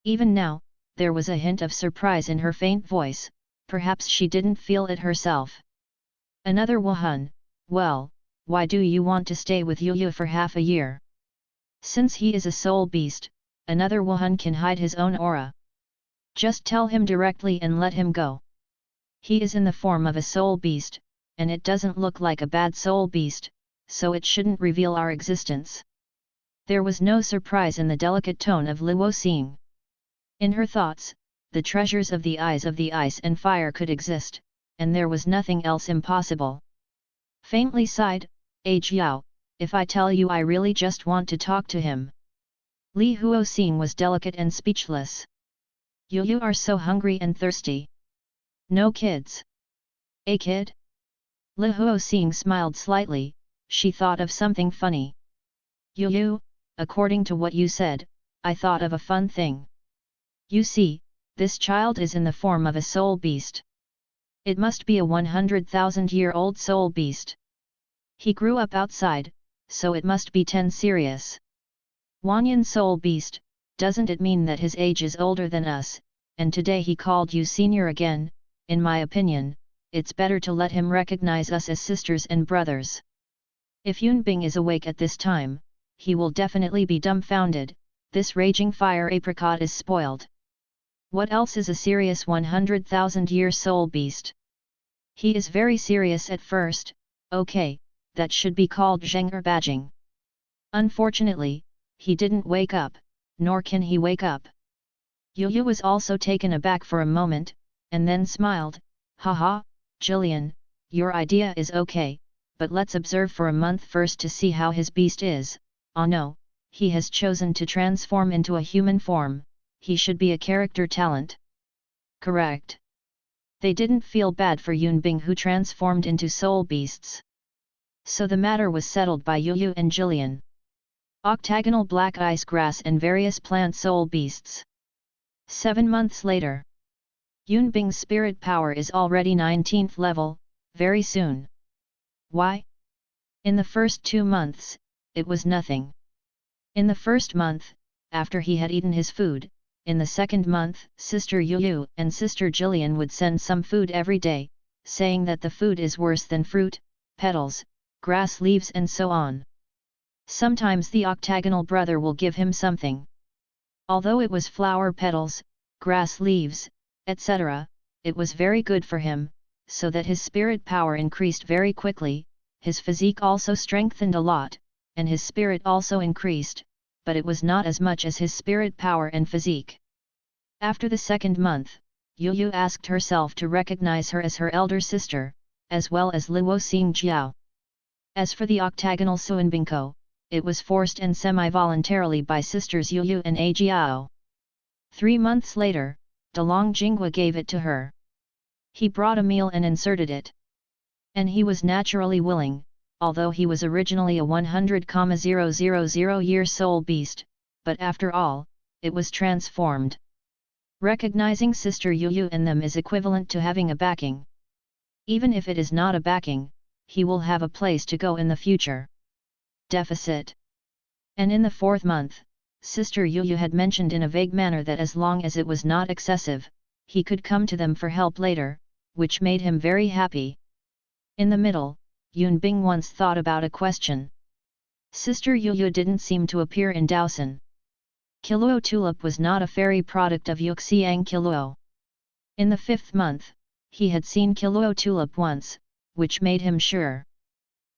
[SPEAKER 1] Even now, there was a hint of surprise in her faint voice, perhaps she didn't feel it herself. Another Wuhan, well, why do you want to stay with Yu for half a year? Since he is a soul beast, another Wuhan can hide his own aura. Just tell him directly and let him go. He is in the form of a soul beast, and it doesn't look like a bad soul beast, so it shouldn't reveal our existence. There was no surprise in the delicate tone of Luo Xing. In her thoughts, the treasures of the eyes of the ice and fire could exist, and there was nothing else impossible. Faintly sighed, Jiao, if I tell you I really just want to talk to him. Li Huoxing was delicate and speechless. You are so hungry and thirsty. No kids. A kid? Li Huoxing smiled slightly, she thought of something funny. You, according to what you said, I thought of a fun thing. You see, this child is in the form of a soul beast. It must be a 100,000-year-old soul beast. He grew up outside, so it must be 10 serious. Wanyan soul beast, doesn't it mean that his age is older than us, and today he called you senior again? In my opinion, it's better to let him recognize us as sisters and brothers. If Yunbing is awake at this time, he will definitely be dumbfounded, this raging fire apricot is spoiled. What else is a serious 100,000-year soul beast? He is very serious at first, okay, that should be called Zheng or Bajing. Unfortunately, he didn't wake up, nor can he wake up. Yu was also taken aback for a moment, and then smiled, haha, Jillian, your idea is okay, but let's observe for a month first to see how his beast is. Oh no, he has chosen to transform into a human form, he should be a character talent. Correct. They didn't feel bad for Yunbing who transformed into soul beasts. So the matter was settled by Yu and Jillian. Octagonal black ice grass and various plant soul beasts. 7 months later. Yunbing's spirit power is already 19th level, very soon. Why? In the first 2 months, it was nothing. In the first month, after he had eaten his food, in the second month, Sister Yu and Sister Jillian would send some food every day, saying that the food is worse than fruit, petals, grass leaves and so on. Sometimes the octagonal brother will give him something. Although it was flower petals, grass leaves, etc., it was very good for him, so that his spirit power increased very quickly, his physique also strengthened a lot, and his spirit also increased, but it was not as much as his spirit power and physique. After the second month, Yu asked herself to recognize her as her elder sister, as well as Luo Xing Jiao. As for the octagonal Suanbingko, it was forced and semi-voluntarily by sisters Yu and A Jiao. 3 months later, Dalong Jinghua gave it to her. He brought a meal and inserted it. And he was naturally willing, although he was originally a 100,000-year soul beast, but after all, it was transformed. Recognizing Sister Yu in them is equivalent to having a backing. Even if it is not a backing, he will have a place to go in the future. Deficit. And in the 4th month, Sister Yu had mentioned in a vague manner that as long as it was not excessive, he could come to them for help later, which made him very happy. In the middle, Yunbing once thought about a question. Sister Yu didn't seem to appear in Daosan. Kiluo tulip was not a fairy product of Yuxiang Kiluo. In the 5th month, he had seen Kiluo tulip once, which made him sure.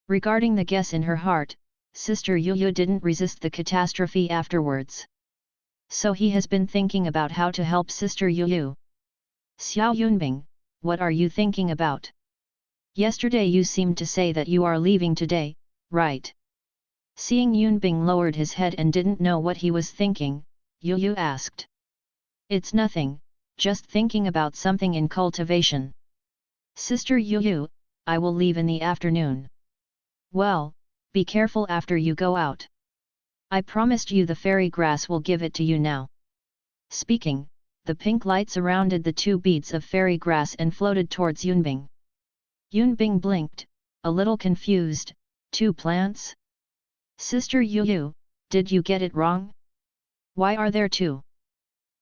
[SPEAKER 1] Regarding the guess in her heart, Sister Yu didn't resist the catastrophe afterwards. So he has been thinking about how to help Sister Yu. Xiao Yunbing, what are you thinking about? Yesterday you seemed to say that you are leaving today, right? Seeing Yunbing lowered his head and didn't know what he was thinking, Yu asked. It's nothing, just thinking about something in cultivation. Sister Yu, I will leave in the afternoon. Well, be careful after you go out. I promised you the fairy grass will give it to you now. Speaking, the pink light surrounded the 2 beads of fairy grass and floated towards Yunbing. Yunbing blinked, a little confused, 2 plants? Sister Yu, did you get it wrong? Why are there 2?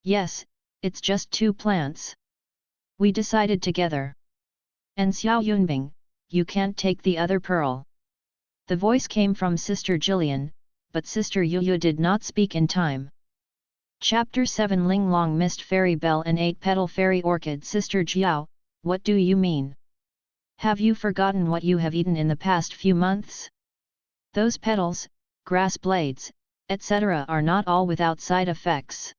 [SPEAKER 1] Yes, it's just 2 plants. We decided together. And Xiao Yunbing, you can't take the other pearl. The voice came from Sister Jillian, but Sister Yu did not speak in time. Chapter 7 Ling Long Mist Fairy Bell and 8-Petal Fairy Orchid. Sister Jiao, what do you mean? Have you forgotten what you have eaten in the past few months? Those petals, grass blades, etc. are not all without side effects.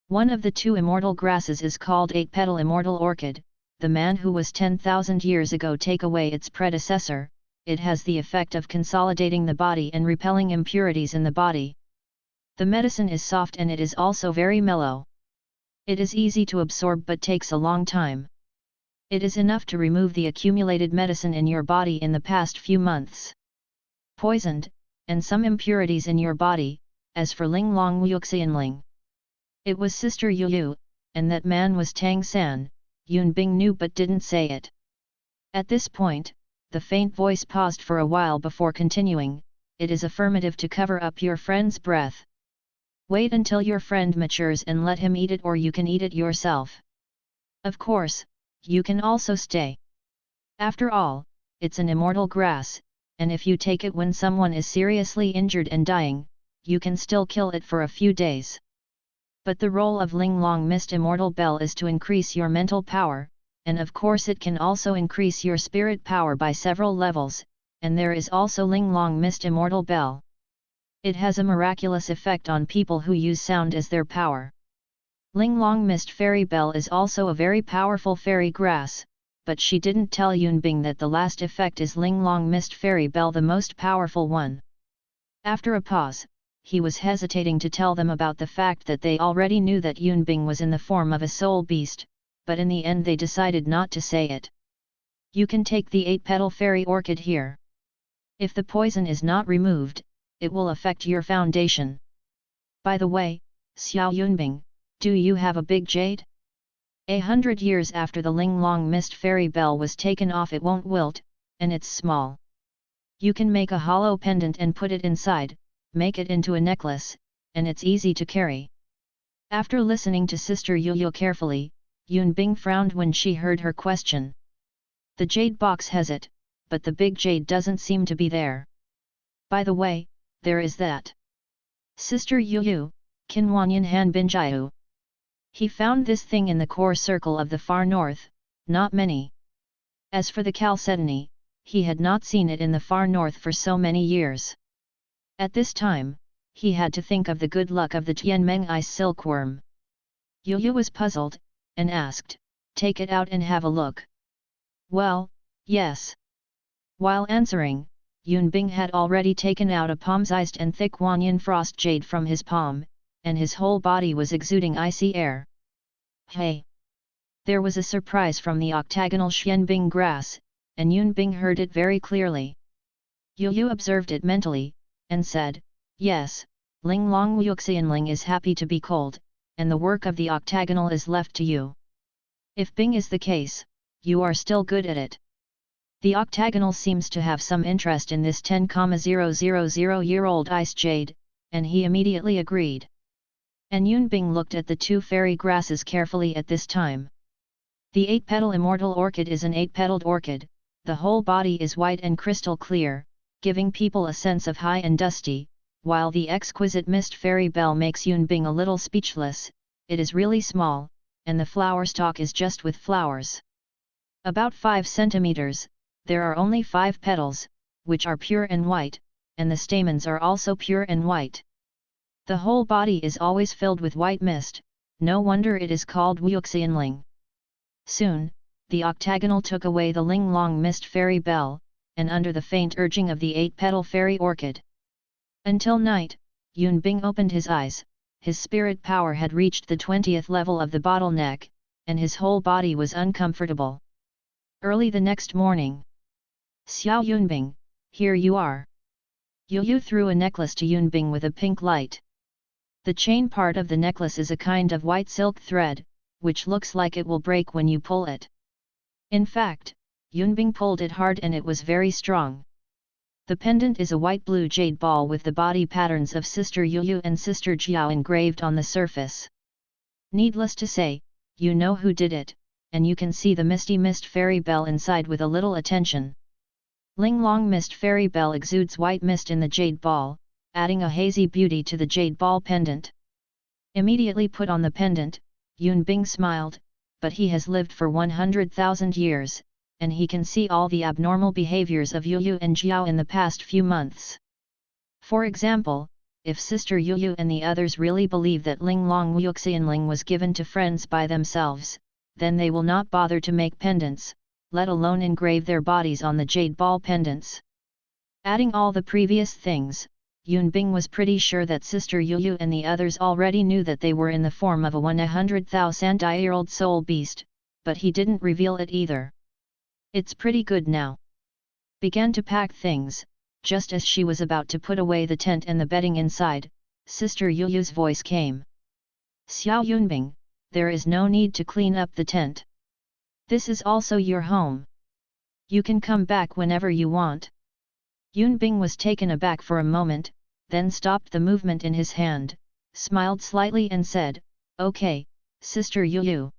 [SPEAKER 1] One of the two immortal grasses is called 8-petal immortal orchid. The man who was 10,000 years ago take away its predecessor. It has the effect of consolidating the body and repelling impurities in the body. The medicine is soft and it is also very mellow. It is easy to absorb but takes a long time. It is enough to remove the accumulated medicine in your body in the past few months. Poisoned, and some impurities in your body, as for Ling Long Wuxianling. It was Sister Yu, and that man was Tang San. Yun Bing knew but didn't say it. At this point, the faint voice paused for a while before continuing. It is affirmative to cover up your friend's breath. Wait until your friend matures and let him eat it, or you can eat it yourself. Of course, you can also stay. After all, it's an immortal grass, and if you take it when someone is seriously injured and dying, you can still kill it for a few days. But the role of Ling Long Mist Immortal Bell is to increase your mental power, and of course it can also increase your spirit power by several levels, and there is also Ling Long Mist Immortal Bell. It has a miraculous effect on people who use sound as their power. Ling Long Mist Fairy Bell is also a very powerful fairy grass, but she didn't tell Yun Bing that the last effect is Ling Long Mist Fairy Bell, the most powerful one. After a pause, he was hesitating to tell them about the fact that they already knew that Yun Bing was in the form of a soul beast, but in the end they decided not to say it. You can take the 8-petal fairy orchid here. If the poison is not removed, it will affect your foundation. By the way, Xiao Yunbing, do you have a big jade? 100 years after the Ling Long Mist Fairy Bell was taken off, it won't wilt, and it's small. You can make a hollow pendant and put it inside, make it into a necklace, and it's easy to carry. After listening to Sister Yu carefully, Yun Bing frowned when she heard her question. The jade box has it, but the big jade doesn't seem to be there. By the way, there is that. Sister Yu, Qinwanyan Han Binjiu. He found this thing in the core circle of the far north, not many. As for the chalcedony, he had not seen it in the far north for so many years. At this time, he had to think of the good luck of the Tianmeng ice silkworm. Yu was puzzled, and asked, "Take it out and have a look." "Well, yes." While answering, Yun Bing had already taken out a palm-sized and thick Wanyan frost jade from his palm, and his whole body was exuding icy air. "Hey!" There was a surprise from the octagonal Xianbing grass, and Yun Bing heard it very clearly. Yu observed it mentally, and said, "Yes, Ling Long Wuxianling is happy to be cold, and the work of the octagonal is left to you. If Bing is the case, you are still good at it." The octagonal seems to have some interest in this 10,000-year-old ice jade, and he immediately agreed. And Yun Bing looked at the two fairy grasses carefully at this time. The 8-petal immortal orchid is an 8-petaled orchid. The whole body is white and crystal clear, giving people a sense of high and dusty, while the exquisite mist fairy bell makes Yun Bing a little speechless. It is really small, and the flower stalk is just with flowers. About 5 centimeters, there are only 5 petals, which are pure and white, and the stamens are also pure and white. The whole body is always filled with white mist, no wonder it is called Wuxianling. Soon, the octagonal took away the Ling Long Mist Fairy Bell, and under the faint urging of the 8-petal fairy orchid. Until night, Yun Bing opened his eyes, his spirit power had reached the 20th level of the bottleneck, and his whole body was uncomfortable. Early the next morning. "Xiao Yunbing, here you are." Yu threw a necklace to Yun Bing with a pink light. The chain part of the necklace is a kind of white silk thread, which looks like it will break when you pull it. In fact, Yun Bing pulled it hard and it was very strong. The pendant is a white-blue jade ball with the body patterns of Sister Yu and Sister Jiao engraved on the surface. Needless to say, you know who did it, and you can see the misty mist fairy bell inside with a little attention. Ling Long Mist Fairy Bell exudes white mist in the jade ball, adding a hazy beauty to the jade ball pendant. Immediately put on the pendant, Yun Bing smiled, but he has lived for 100,000 years, and he can see all the abnormal behaviors of Yu and Jiao in the past few months. For example, if Sister Yu and the others really believe that Ling Long Wuxianling was given to friends by themselves, then they will not bother to make pendants, let alone engrave their bodies on the jade ball pendants. Adding all the previous things, Yunbing was pretty sure that Sister Yu and the others already knew that they were in the form of a 100,000-year-old soul beast, but he didn't reveal it either. It's pretty good now. Began to pack things. Just as she was about to put away the tent and the bedding inside, Sister Yu's voice came. Xiao Yunbing, there is no need to clean up the tent. This is also your home. You can come back whenever you want. Yunbing was taken aback for a moment, then stopped the movement in his hand, smiled slightly and said, "Okay, Sister Yu."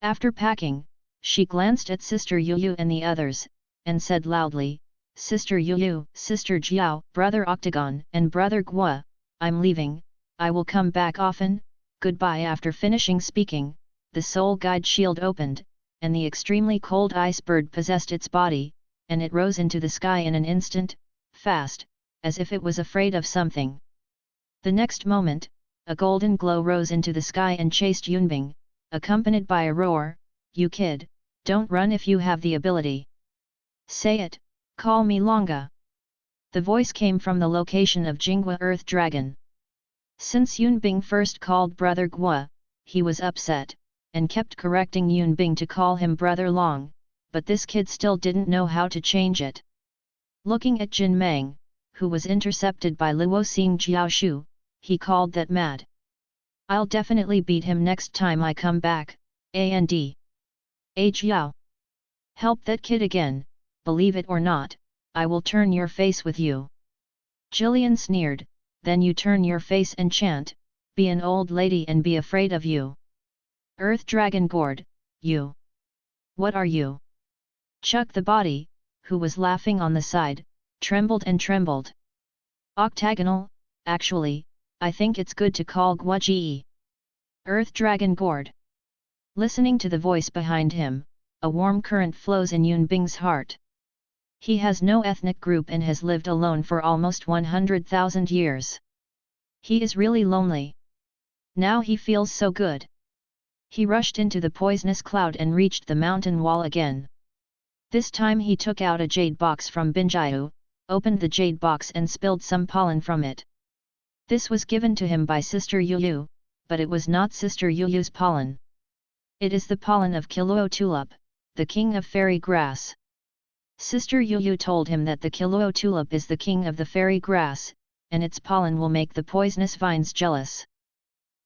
[SPEAKER 1] After packing, she glanced at Sister Yu and the others, and said loudly, "Sister Yu, Sister Jiao, Brother Octagon and Brother Gua, I'm leaving, I will come back often, goodbye." After finishing speaking, the soul guide shield opened, and the extremely cold ice bird possessed its body, and it rose into the sky in an instant, fast, as if it was afraid of something. The next moment, a golden glow rose into the sky and chased Yunbing, accompanied by a roar, "You kid, don't run if you have the ability. Say it, call me Longa." The voice came from the location of Jinghua Earth Dragon. Since Yunbing first called Brother Gua, he was upset, and kept correcting Yunbing to call him Brother Long, but this kid still didn't know how to change it. Looking at Jin Meng, who was intercepted by Luo Xing Jiaoshu, he called that mad. "I'll definitely beat him next time I come back, and Jiao. Help that kid again, believe it or not, I will turn your face with you." Jillian sneered, "Then you turn your face and chant, be an old lady and be afraid of you. Earth Dragon Gourd, you. What are you?" Chuck the body, who was laughing on the side, trembled and trembled. "Octagonal, actually, I think it's good to call Guaji. Earth Dragon Gourd." Listening to the voice behind him, a warm current flows in Yunbing's heart. He has no ethnic group and has lived alone for almost 100,000 years. He is really lonely. Now he feels so good. He rushed into the poisonous cloud and reached the mountain wall again. This time he took out a jade box from Binjiu, opened the jade box and spilled some pollen from it. This was given to him by Sister Yu, but it was not Sister Yu's pollen. It is the pollen of Douluo tulip, the king of fairy grass. Sister Yu told him that the Douluo tulip is the king of the fairy grass, and its pollen will make the poisonous vines jealous.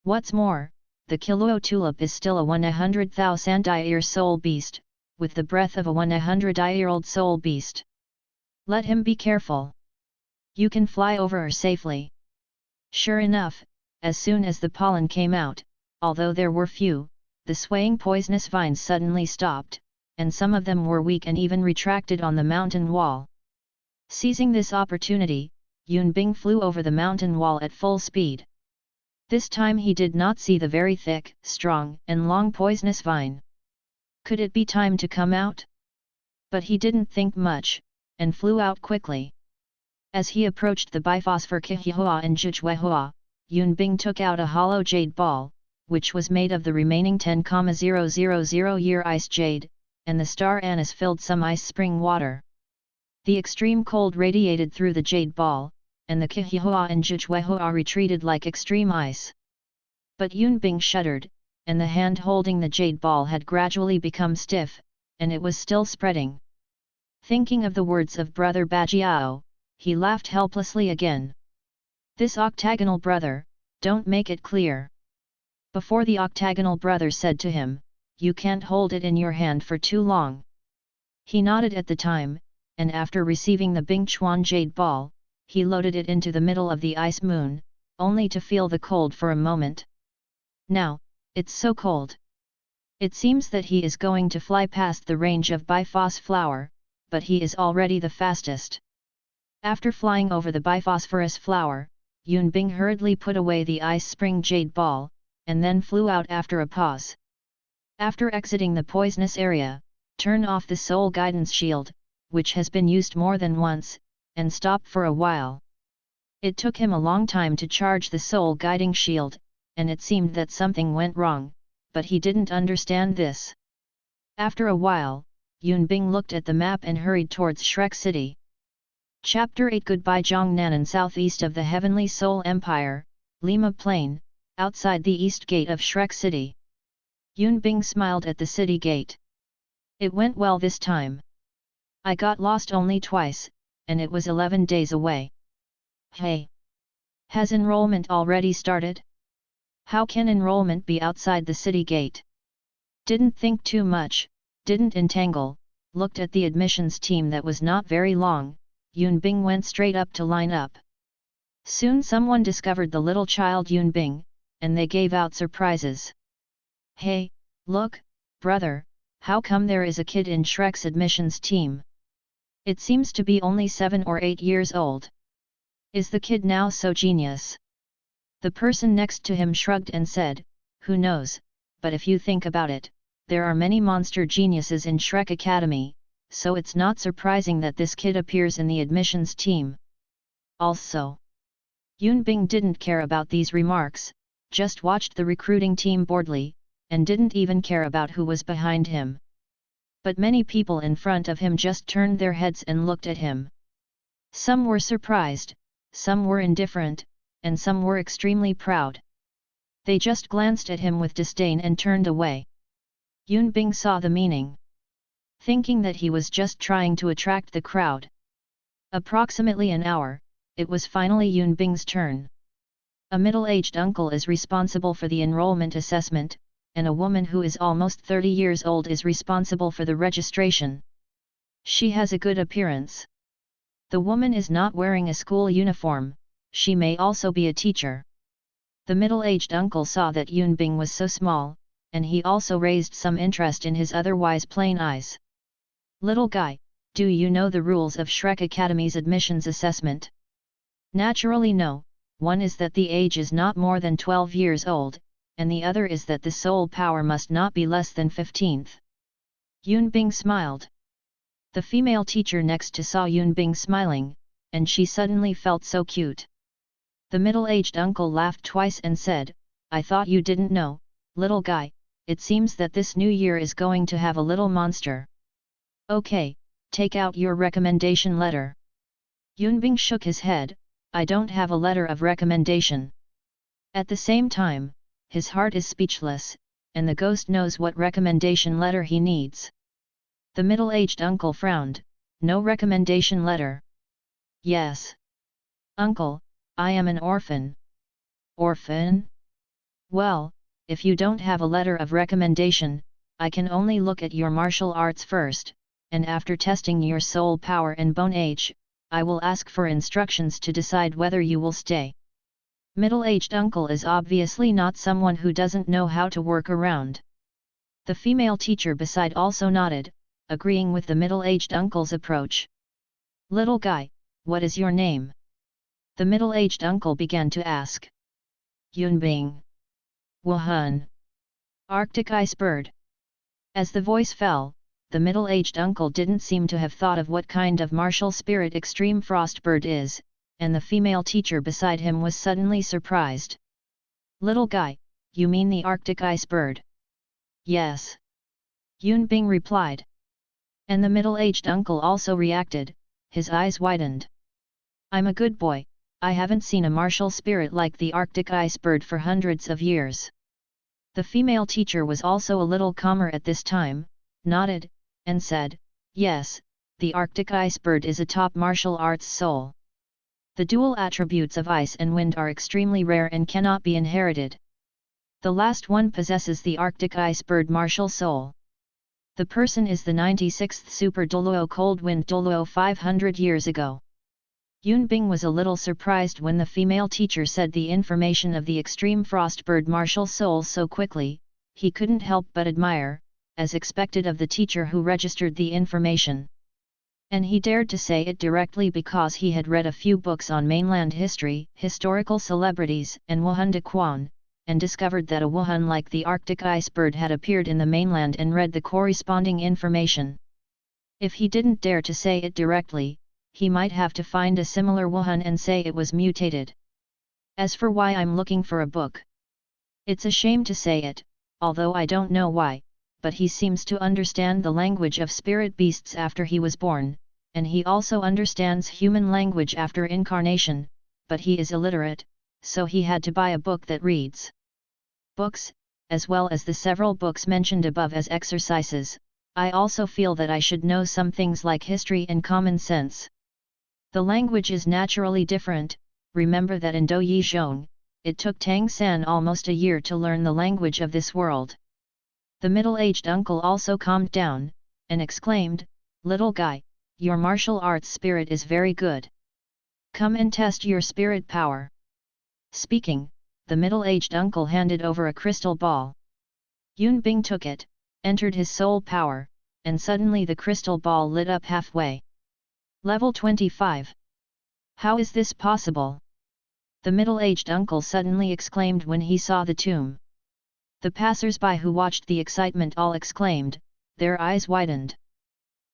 [SPEAKER 1] What's more, the Douluo tulip is still a 100,000-year soul beast, with the breath of a 100-year-old soul beast. Let him be careful. You can fly over her safely. Sure enough, as soon as the pollen came out, although there were few, the swaying poisonous vines suddenly stopped, and some of them were weak and even retracted on the mountain wall. Seizing this opportunity, Yunbing flew over the mountain wall at full speed. This time he did not see the very thick, strong, and long poisonous vine. Could it be time to come out? But he didn't think much, and flew out quickly. As he approached the Biphosphor Kihua and Jujuehua, Yunbing took out a hollow jade ball, which was made of the remaining 10,000-year ice jade, and the star anise filled some ice spring water. The extreme cold radiated through the jade ball, and the Kihua and Jujuehua retreated like extreme ice. But Yunbing shuddered, and the hand holding the jade ball had gradually become stiff, and it was still spreading. Thinking of the words of Brother Bajiao, he laughed helplessly again. "This octagonal brother, don't make it clear." Before the octagonal brother said to him, "You can't hold it in your hand for too long." He nodded at the time, and after receiving the Bingchuan jade ball, he loaded it into the middle of the ice moon, only to feel the cold for a moment. Now, it's so cold. It seems that he is going to fly past the range of Biphos flower, but he is already the fastest. After flying over the Biphosphorus flower, Yunbing hurriedly put away the ice spring jade ball, and then flew out after a pause. After exiting the poisonous area, turn off the soul guidance shield, which has been used more than once, and stop for a while. It took him a long time to charge the soul guiding shield, and it seemed that something went wrong, but he didn't understand this. After a while, Yun Bing looked at the map and hurried towards Shrek City. Chapter 8 Goodbye Zhongnan. Southeast of the Heavenly Soul Empire, Lima Plain, outside the east gate of Shrek City. Yun Bing smiled at the city gate. It went well this time. I got lost only twice, and it was 11 days away. Hey! Has enrollment already started? How can enrollment be outside the city gate? Didn't think too much, didn't entangle, looked at the admissions team that was not very long. Yun Bing went straight up to line up. Soon someone discovered the little child Yun Bing, and they gave out surprises. Hey, look, brother, how come there is a kid in Shrek's admissions team? It seems to be only 7 or 8 years old. Is the kid now so genius? The person next to him shrugged and said, who knows, but if you think about it, there are many monster geniuses in Shrek Academy, so it's not surprising that this kid appears in the admissions team. Also, Yun Bing didn't care about these remarks, just watched the recruiting team boredly, and didn't even care about who was behind him. But many people in front of him just turned their heads and looked at him. Some were surprised, some were indifferent, and some were extremely proud. They just glanced at him with disdain and turned away. Yun Bing saw the meaning. Thinking that he was just trying to attract the crowd. Approximately an hour, it was finally Yun Bing's turn. A middle-aged uncle is responsible for the enrollment assessment, and a woman who is almost 30 years old is responsible for the registration. She has a good appearance. The woman is not wearing a school uniform, she may also be a teacher. The middle-aged uncle saw that Yun Bing was so small, and he also raised some interest in his otherwise plain eyes. Little guy, do you know the rules of Shrek Academy's admissions assessment? Naturally no, one is that the age is not more than 12 years old, and the other is that the soul power must not be less than 15th. Yun Bing smiled. The female teacher next to saw Yun Bing smiling, and she suddenly felt so cute. The middle-aged uncle laughed twice and said, I thought you didn't know, little guy, it seems that this new year is going to have a little monster. Okay, take out your recommendation letter. Yun Bing shook his head, I don't have a letter of recommendation. At the same time, his heart is speechless, and the ghost knows what recommendation letter he needs. The middle-aged uncle frowned, no recommendation letter. Yes. Uncle, I am an orphan. Orphan? Well, if you don't have a letter of recommendation, I can only look at your martial arts first, and after testing your soul power and bone age, I will ask for instructions to decide whether you will stay. Middle-aged uncle is obviously not someone who doesn't know how to work around. The female teacher beside also nodded, agreeing with the middle-aged uncle's approach. Little guy, what is your name? The middle-aged uncle began to ask. Yun Bing. Wuhan. Arctic ice bird. As the voice fell, the middle-aged uncle didn't seem to have thought of what kind of martial spirit extreme frost bird is, and the female teacher beside him was suddenly surprised. Little guy, you mean the Arctic ice bird? Yes. Yun Bing replied. And the middle-aged uncle also reacted, his eyes widened. I'm a good boy, I haven't seen a martial spirit like the Arctic ice bird for hundreds of years. The female teacher was also a little calmer at this time, nodded, and said, yes, the Arctic ice bird is a top martial arts soul. The dual attributes of ice and wind are extremely rare and cannot be inherited. The last one possesses the Arctic ice bird martial soul. The person is the 96th Super Douluo Cold Wind Douluo 500 years ago. Yun Bing was a little surprised when the female teacher said the information of the extreme frost bird martial soul so quickly, he couldn't help but admire, as expected of the teacher who registered the information. And he dared to say it directly because he had read a few books on mainland history, historical celebrities and Wuhan de Quan, and discovered that a Wuhan like the Arctic ice bird had appeared in the mainland and read the corresponding information. If he didn't dare to say it directly, he might have to find a similar Wuhan and say it was mutated. As for why I'm looking for a book, it's a shame to say it, although I don't know why, but he seems to understand the language of spirit beasts after he was born, and he also understands human language after incarnation, but he is illiterate, so he had to buy a book that reads books, as well as the several books mentioned above as exercises. I also feel that I should know some things like history and common sense. The language is naturally different. Remember that in Do Yi Zhong, it took Tang San almost a year to learn the language of this world. The middle-aged uncle also calmed down, and exclaimed, "Little guy, your martial arts spirit is very good. Come and test your spirit power." Speaking, the middle-aged uncle handed over a crystal ball. Yun Bing took it, entered his soul power, and suddenly the crystal ball lit up halfway. Level 25. How is this possible? The middle-aged uncle suddenly exclaimed when he saw the tomb. The passers-by who watched the excitement all exclaimed, their eyes widened.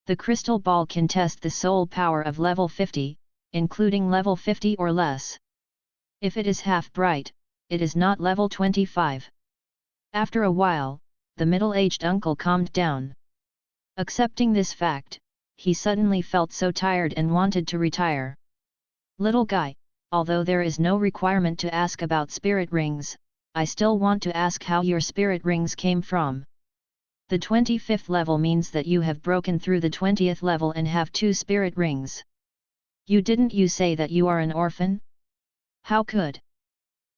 [SPEAKER 1] The crystal ball can test the soul power of level 50, including level 50 or less. If it is half bright, it is not level 25. After a while, the middle-aged uncle calmed down. Accepting this fact, he suddenly felt so tired and wanted to retire. Little guy, although there is no requirement to ask about spirit rings, I still want to ask how your spirit rings came from. The 25th level means that you have broken through the 20th level and have 2 spirit rings. Didn't you say that you are an orphan? How could?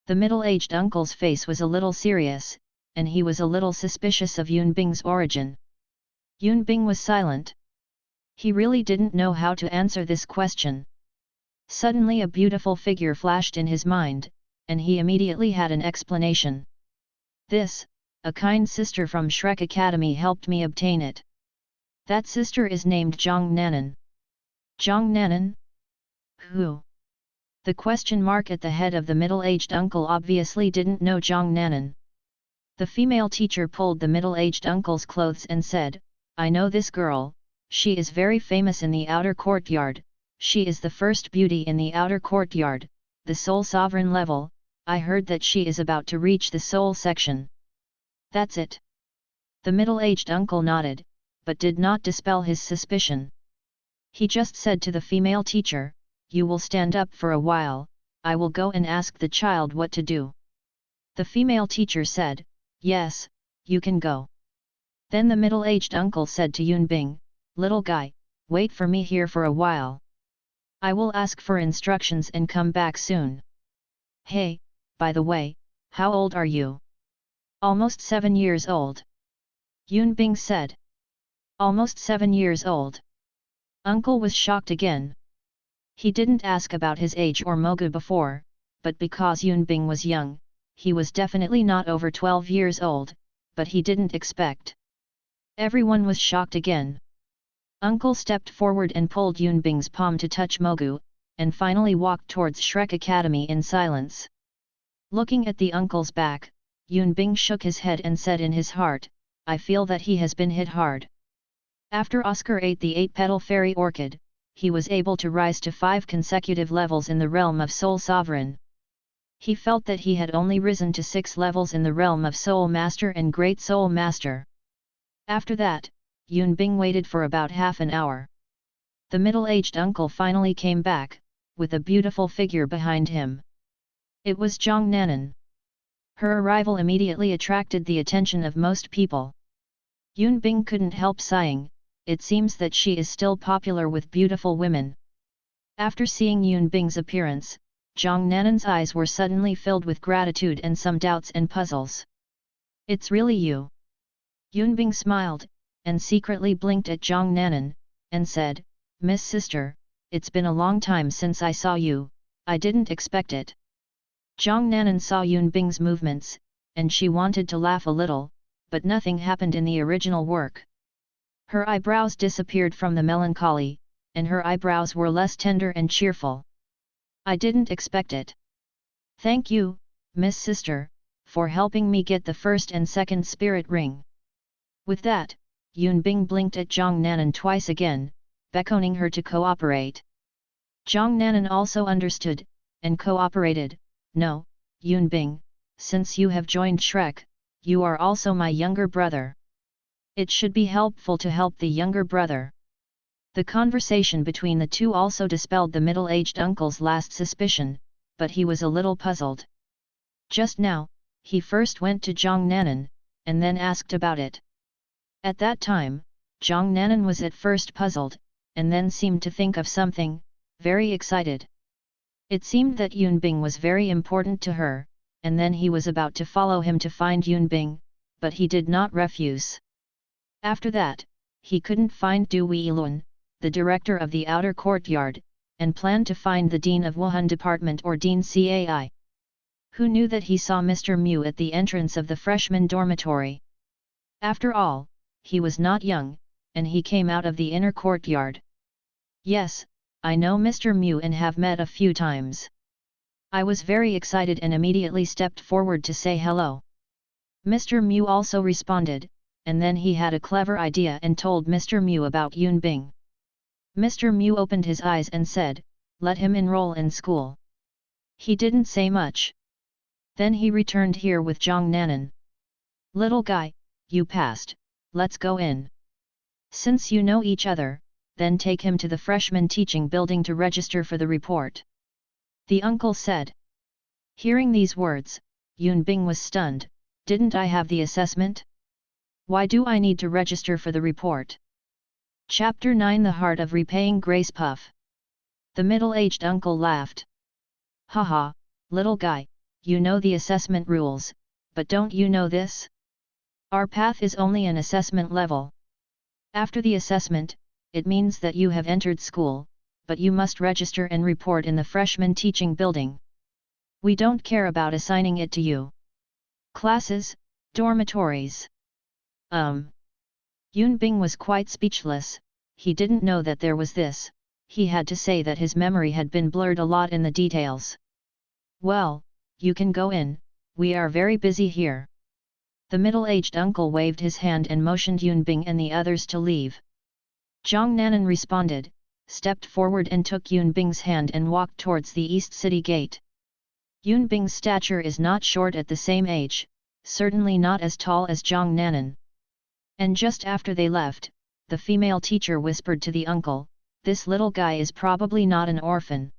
[SPEAKER 1] The middle-aged uncle's face was a little serious, and he was a little suspicious of Yun Bing's origin. Yun Bing was silent. He really didn't know how to answer this question. Suddenly a beautiful figure flashed in his mind, and he immediately had an explanation. A kind sister from Shrek Academy helped me obtain it. That sister is named Zhang Nanan. Zhang Nanan? Who? The question mark at the head of the middle-aged uncle obviously didn't know Zhang Nanan. The female teacher pulled the middle-aged uncle's clothes and said, I know this girl, she is very famous in the outer courtyard, she is the first beauty in the outer courtyard, the soul sovereign level, I heard that she is about to reach the soul section. That's it. The middle-aged uncle nodded, but did not dispel his suspicion. He just said to the female teacher, you will stand up for a while, I will go and ask the child what to do. The female teacher said, yes, you can go. Then the middle-aged uncle said to Yun Bing, little guy, wait for me here for a while. I will ask for instructions and come back soon. Hey, by the way, how old are you? Almost 7 years old. Yun Bing said. Almost 7 years old. Uncle was shocked again. He didn't ask about his age or mogu before, but because Yun Bing was young, he was definitely not over 12 years old, but he didn't expect. Everyone was shocked again. Uncle stepped forward and pulled Yun Bing's palm to touch mogu, and finally walked towards Shrek Academy in silence. Looking at the uncle's back, Yun Bing shook his head and said in his heart, I feel that he has been hit hard. After Oscar ate the 8-petal fairy orchid, he was able to rise to 5 consecutive levels in the realm of Soul Sovereign. He felt that he had only risen to 6 levels in the realm of Soul Master and Great Soul Master. After that, Yun Bing waited for about half an hour. The middle-aged uncle finally came back, with a beautiful figure behind him. It was Zhang Nanan. Her arrival immediately attracted the attention of most people. Yun Bing couldn't help sighing, it seems that she is still popular with beautiful women. After seeing Yun Bing's appearance, Zhang Nanan's eyes were suddenly filled with gratitude and some doubts and puzzles. It's really you. Yun Bing smiled, and secretly blinked at Zhang Nanan, and said, Miss Sister, it's been a long time since I saw you, I didn't expect it. Zhang Nanan saw Yun Bing's movements, and she wanted to laugh a little, but nothing happened in the original work. Her eyebrows disappeared from the melancholy, and her eyebrows were less tender and cheerful. I didn't expect it. Thank you, Miss Sister, for helping me get the first and second spirit ring. With that, Yun Bing blinked at Zhang Nanan twice again, beckoning her to cooperate. Zhang Nanan also understood, and cooperated. No, Yunbing, since you have joined Shrek, you are also my younger brother. It should be helpful to help the younger brother. The conversation between the two also dispelled the middle-aged uncle's last suspicion, but he was a little puzzled. Just now, he first went to Zhang Nanan, and then asked about it. At that time, Zhang Nanan was at first puzzled, and then seemed to think of something, very excited. It seemed that Yunbing was very important to her, and then he was about to follow him to find Yunbing, but he did not refuse. After that, he couldn't find Du Weilun, the director of the outer courtyard, and planned to find the dean of Wuhan Department or Dean Cai. Who knew that he saw Mr. Mu at the entrance of the freshman dormitory? After all, he was not young, and he came out of the inner courtyard. Yes, I know Mr. Mu and have met a few times. I was very excited and immediately stepped forward to say hello. Mr. Mu also responded, and then he had a clever idea and told Mr. Mu about Yunbing. Mr. Mu opened his eyes and said, "Let him enroll in school." He didn't say much. Then he returned here with Zhang Nanan. "Little guy, you passed, let's go in. Since you know each other, then take him to the freshman teaching building to register for the report," the uncle said. Hearing these words, Yunbing was stunned. "Didn't I have the assessment? Why do I need to register for the report?" Chapter 9 The Heart of Repaying Grace Puff. The middle-aged uncle laughed. "Haha, little guy, you know the assessment rules, but don't you know this? Our path is only an assessment level. After the assessment, it means that you have entered school, but you must register and report in the freshman teaching building. We don't care about assigning it to you. Classes, dormitories." Yunbing was quite speechless. He didn't know that there was this. He had to say that his memory had been blurred a lot in the details. "Well, you can go in, we are very busy here." The middle-aged uncle waved his hand and motioned Yunbing and the others to leave. Zhang Nanan responded, stepped forward and took Yunbing's hand and walked towards the East City Gate. Yunbing's stature is not short at the same age, certainly not as tall as Zhang Nanan. And just after they left, the female teacher whispered to the uncle, "This little guy is probably not an orphan."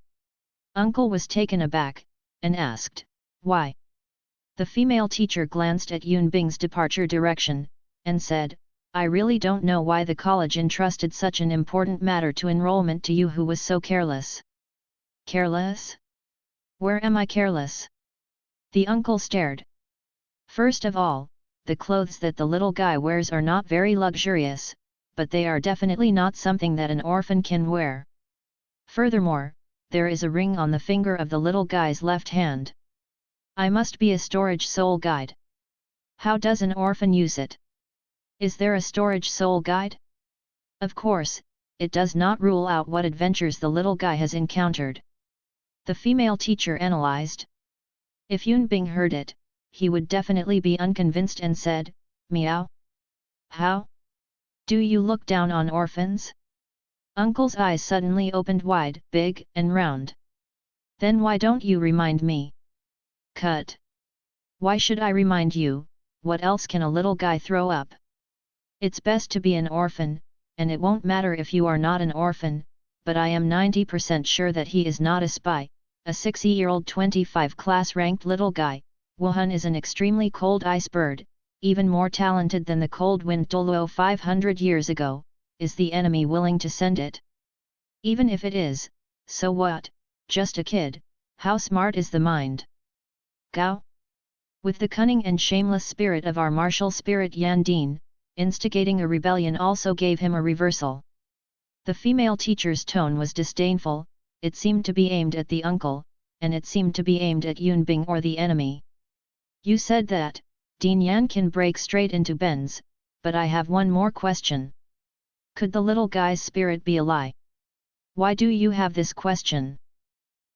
[SPEAKER 1] Uncle was taken aback, and asked, "Why?" The female teacher glanced at Yunbing's departure direction, and said, "I really don't know why the college entrusted such an important matter to enrollment to you who was so careless." "Careless? Where am I careless?" The uncle stared. "First of all, the clothes that the little guy wears are not very luxurious, but they are definitely not something that an orphan can wear. Furthermore, there is a ring on the finger of the little guy's left hand. I must be a storage soul guide. How does an orphan use it? Is there a storage soul guide? Of course, it does not rule out what adventures the little guy has encountered." The female teacher analyzed. If Yunbing heard it, he would definitely be unconvinced and said, "Meow? How? Do you look down on orphans?" Uncle's eyes suddenly opened wide, big and round. "Then why don't you remind me?" "Cut. Why should I remind you? What else can a little guy throw up? It's best to be an orphan, and it won't matter if you are not an orphan, but I am 90% sure that he is not a spy, a 6-year-old 25 class-ranked little guy. Wuhan is an extremely cold ice bird, even more talented than the cold wind Douluo 500 years ago. Is the enemy willing to send it? Even if it is, so what? Just a kid. How smart is the mind? Gao?" With the cunning and shameless spirit of our martial spirit Yan Din, instigating a rebellion also gave him a reversal. The female teacher's tone was disdainful. It seemed to be aimed at the uncle, and it seemed to be aimed at Yunbing or the enemy. "You said that, Dean Yan can break straight into bends, but I have one more question. Could the little guy's spirit be a lie? Why do you have this question?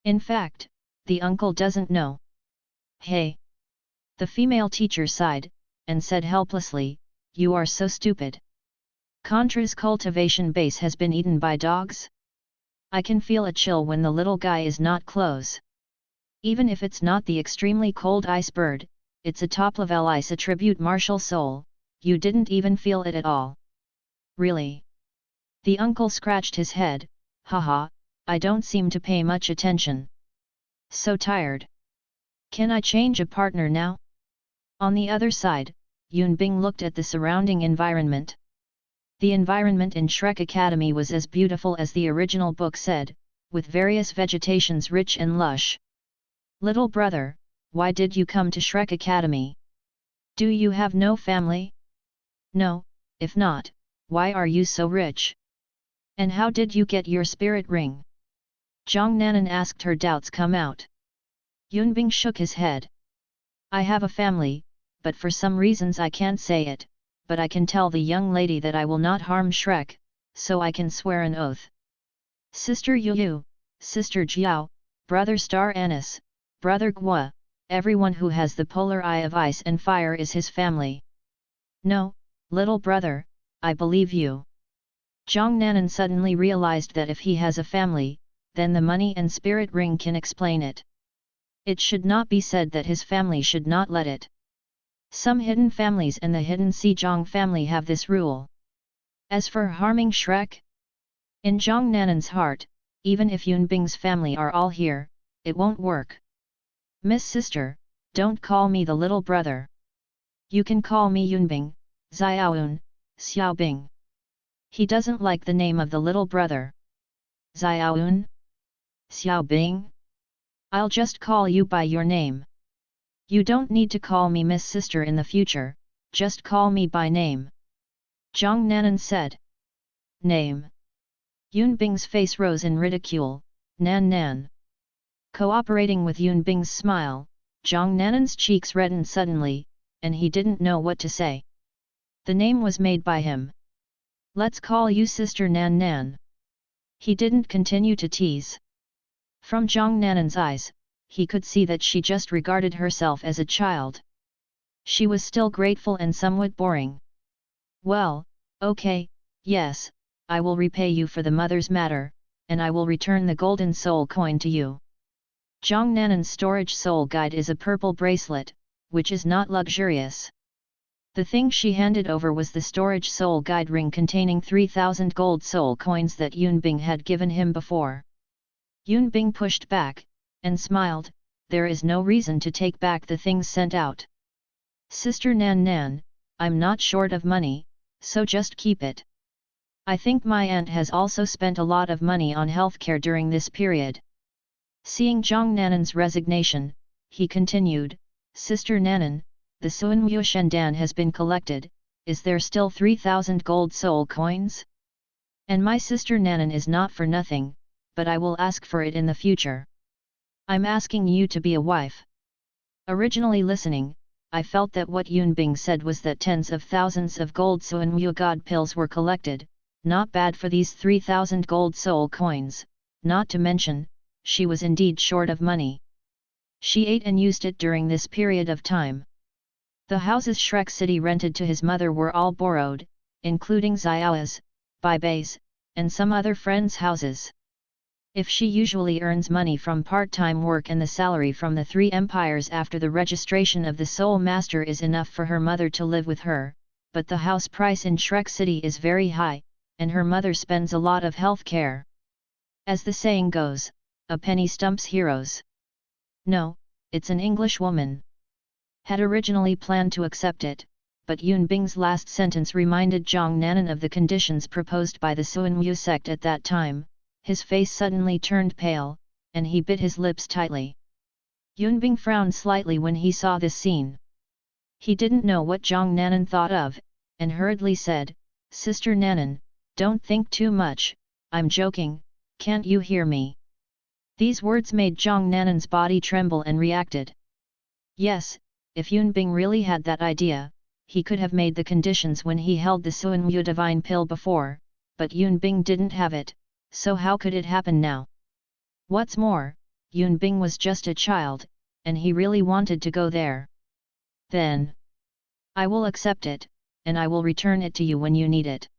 [SPEAKER 1] In fact, the uncle doesn't know." "Hey!" The female teacher sighed, and said helplessly, "You are so stupid. Contra's cultivation base has been eaten by dogs? I can feel a chill when the little guy is not close. Even if it's not the extremely cold ice bird, it's a top-level ice attribute martial soul, you didn't even feel it at all. Really? The uncle scratched his head, haha, I don't seem to pay much attention. So tired. Can I change a partner now? On the other side, Yunbing looked at the surrounding environment. The environment in Shrek Academy was as beautiful as the original book said, with various vegetations rich and lush. Little brother, why did you come to Shrek Academy? Do you have no family? No, if not, why are you so rich? And how did you get your spirit ring? Zhang Nanan asked, her doubts come out. Yunbing shook his head. I have a family, but for some reasons I can't say it, but I can tell the young lady that I will not harm Shrek, so I can swear an oath. Sister Yu, Sister Jiao, Brother Star Anise, Brother Gua, everyone who has the polar eye of ice and fire is his family. No, little brother, I believe you. Zhang Nanan suddenly realized that if he has a family, then the money and spirit ring can explain it. It should not be said that his family should not let it. Some hidden families and the hidden Xizhong family have this rule. As for harming Shrek, in Zhang Nanan's heart, even if Yunbing's family are all here, it won't work. Miss Sister, don't call me the little brother. You can call me Yunbing, Xiaoyun, Xiaobing. He doesn't like the name of the little brother. Xiaoyun? Xiaobing? I'll just call you by your name. You don't need to call me Miss Sister in the future, just call me by name. Zhang Nanan said. Name. Yunbing's face rose in ridicule, Nan Nan. Cooperating with Yunbing's smile, Zhang Nanan's cheeks reddened suddenly, and he didn't know what to say. The name was made by him. Let's call you Sister Nan Nan. He didn't continue to tease. From Zhang Nanan's eyes, he could see that she just regarded herself as a child. She was still grateful and somewhat boring. Well, okay, yes, I will repay you for the mother's matter, and I will return the golden soul coin to you. Zhang Nanan's storage soul guide is a purple bracelet, which is not luxurious. The thing she handed over was the storage soul guide ring containing 3,000 gold soul coins that Yunbing had given him before. Yunbing pushed back, and smiled, there is no reason to take back the things sent out. Sister Nan Nan, I'm not short of money, so just keep it. I think my aunt has also spent a lot of money on healthcare during this period. Seeing Zhang Nanan's resignation, he continued, Sister Nanan, the Suanwu Shendan has been collected, is there still 3,000 gold soul coins? And my sister Nanan is not for nothing, but I will ask for it in the future. I'm asking you to be a wife. Originally listening, I felt that what Yunbing said was that tens of thousands of gold Suanwu god pills were collected, not bad for these 3,000 gold soul coins, not to mention, she was indeed short of money. She ate and used it during this period of time. The houses Shrek City rented to his mother were all borrowed, including Xiao's, Bai Bai's, and some other friends' houses. If she usually earns money from part-time work and the salary from the 3 empires after the registration of the Soul Master is enough for her mother to live with her, but the house price in Shrek City is very high, and her mother spends a lot of health care. As the saying goes, a penny stumps heroes. No, it's an English woman. Had originally planned to accept it, but Yunbing's last sentence reminded Zhang Nanan of the conditions proposed by the Suanwu sect at that time. His face suddenly turned pale, and he bit his lips tightly. Yunbing frowned slightly when he saw this scene. He didn't know what Zhang Nanan thought of, and hurriedly said, Sister Nanan, don't think too much, I'm joking, can't you hear me? These words made Zhang Nanan's body tremble and reacted. Yes, if Yunbing really had that idea, he could have made the conditions when he held the Suanwu divine pill before, but Yunbing didn't have it. So how could it happen now? What's more, Yunbing was just a child, and he really wanted to go there. Then, I will accept it, and I will return it to you when you need it.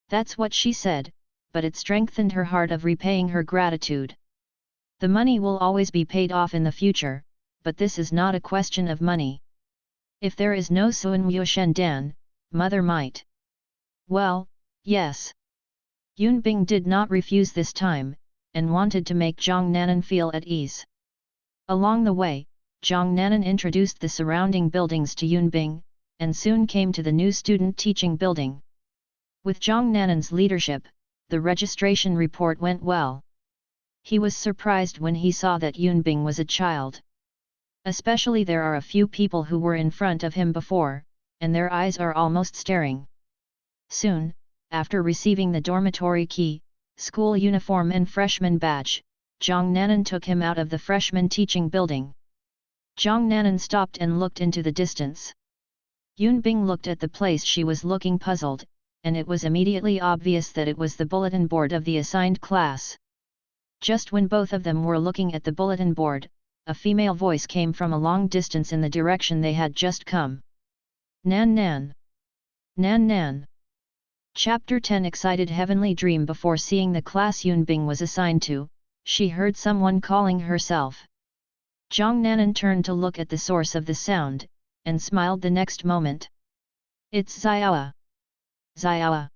[SPEAKER 1] That's what she said, but it strengthened her heart of repaying her gratitude. The money will always be paid off in the future, but this is not a question of money. If there is no Suan Shen Dan, mother might. Well, yes. Yunbing did not refuse this time, and wanted to make Zhang Nanan feel at ease. Along the way, Zhang Nanan introduced the surrounding buildings to Yunbing, and soon came to the new student teaching building. With Zhang Nanan's leadership, the registration report went well. He was surprised when he saw that Yunbing was a child. Especially there are a few people who were in front of him before, and their eyes are almost staring. Soon, after receiving the dormitory key, school uniform and freshman badge, Zhang Nanan took him out of the freshman teaching building. Zhang Nanan stopped and looked into the distance. Yunbing looked at the place she was looking puzzled, and it was immediately obvious that it was the bulletin board of the assigned class. Just when both of them were looking at the bulletin board, a female voice came from a long distance in the direction they had just come. Nan Nan! Nan Nan! Chapter 10 Excited heavenly dream. Before seeing the class Yunbing was assigned to, she heard someone calling herself. Zhang Nanan turned to look at the source of the sound, and smiled the next moment. It's Xiaoa. Xiaoa.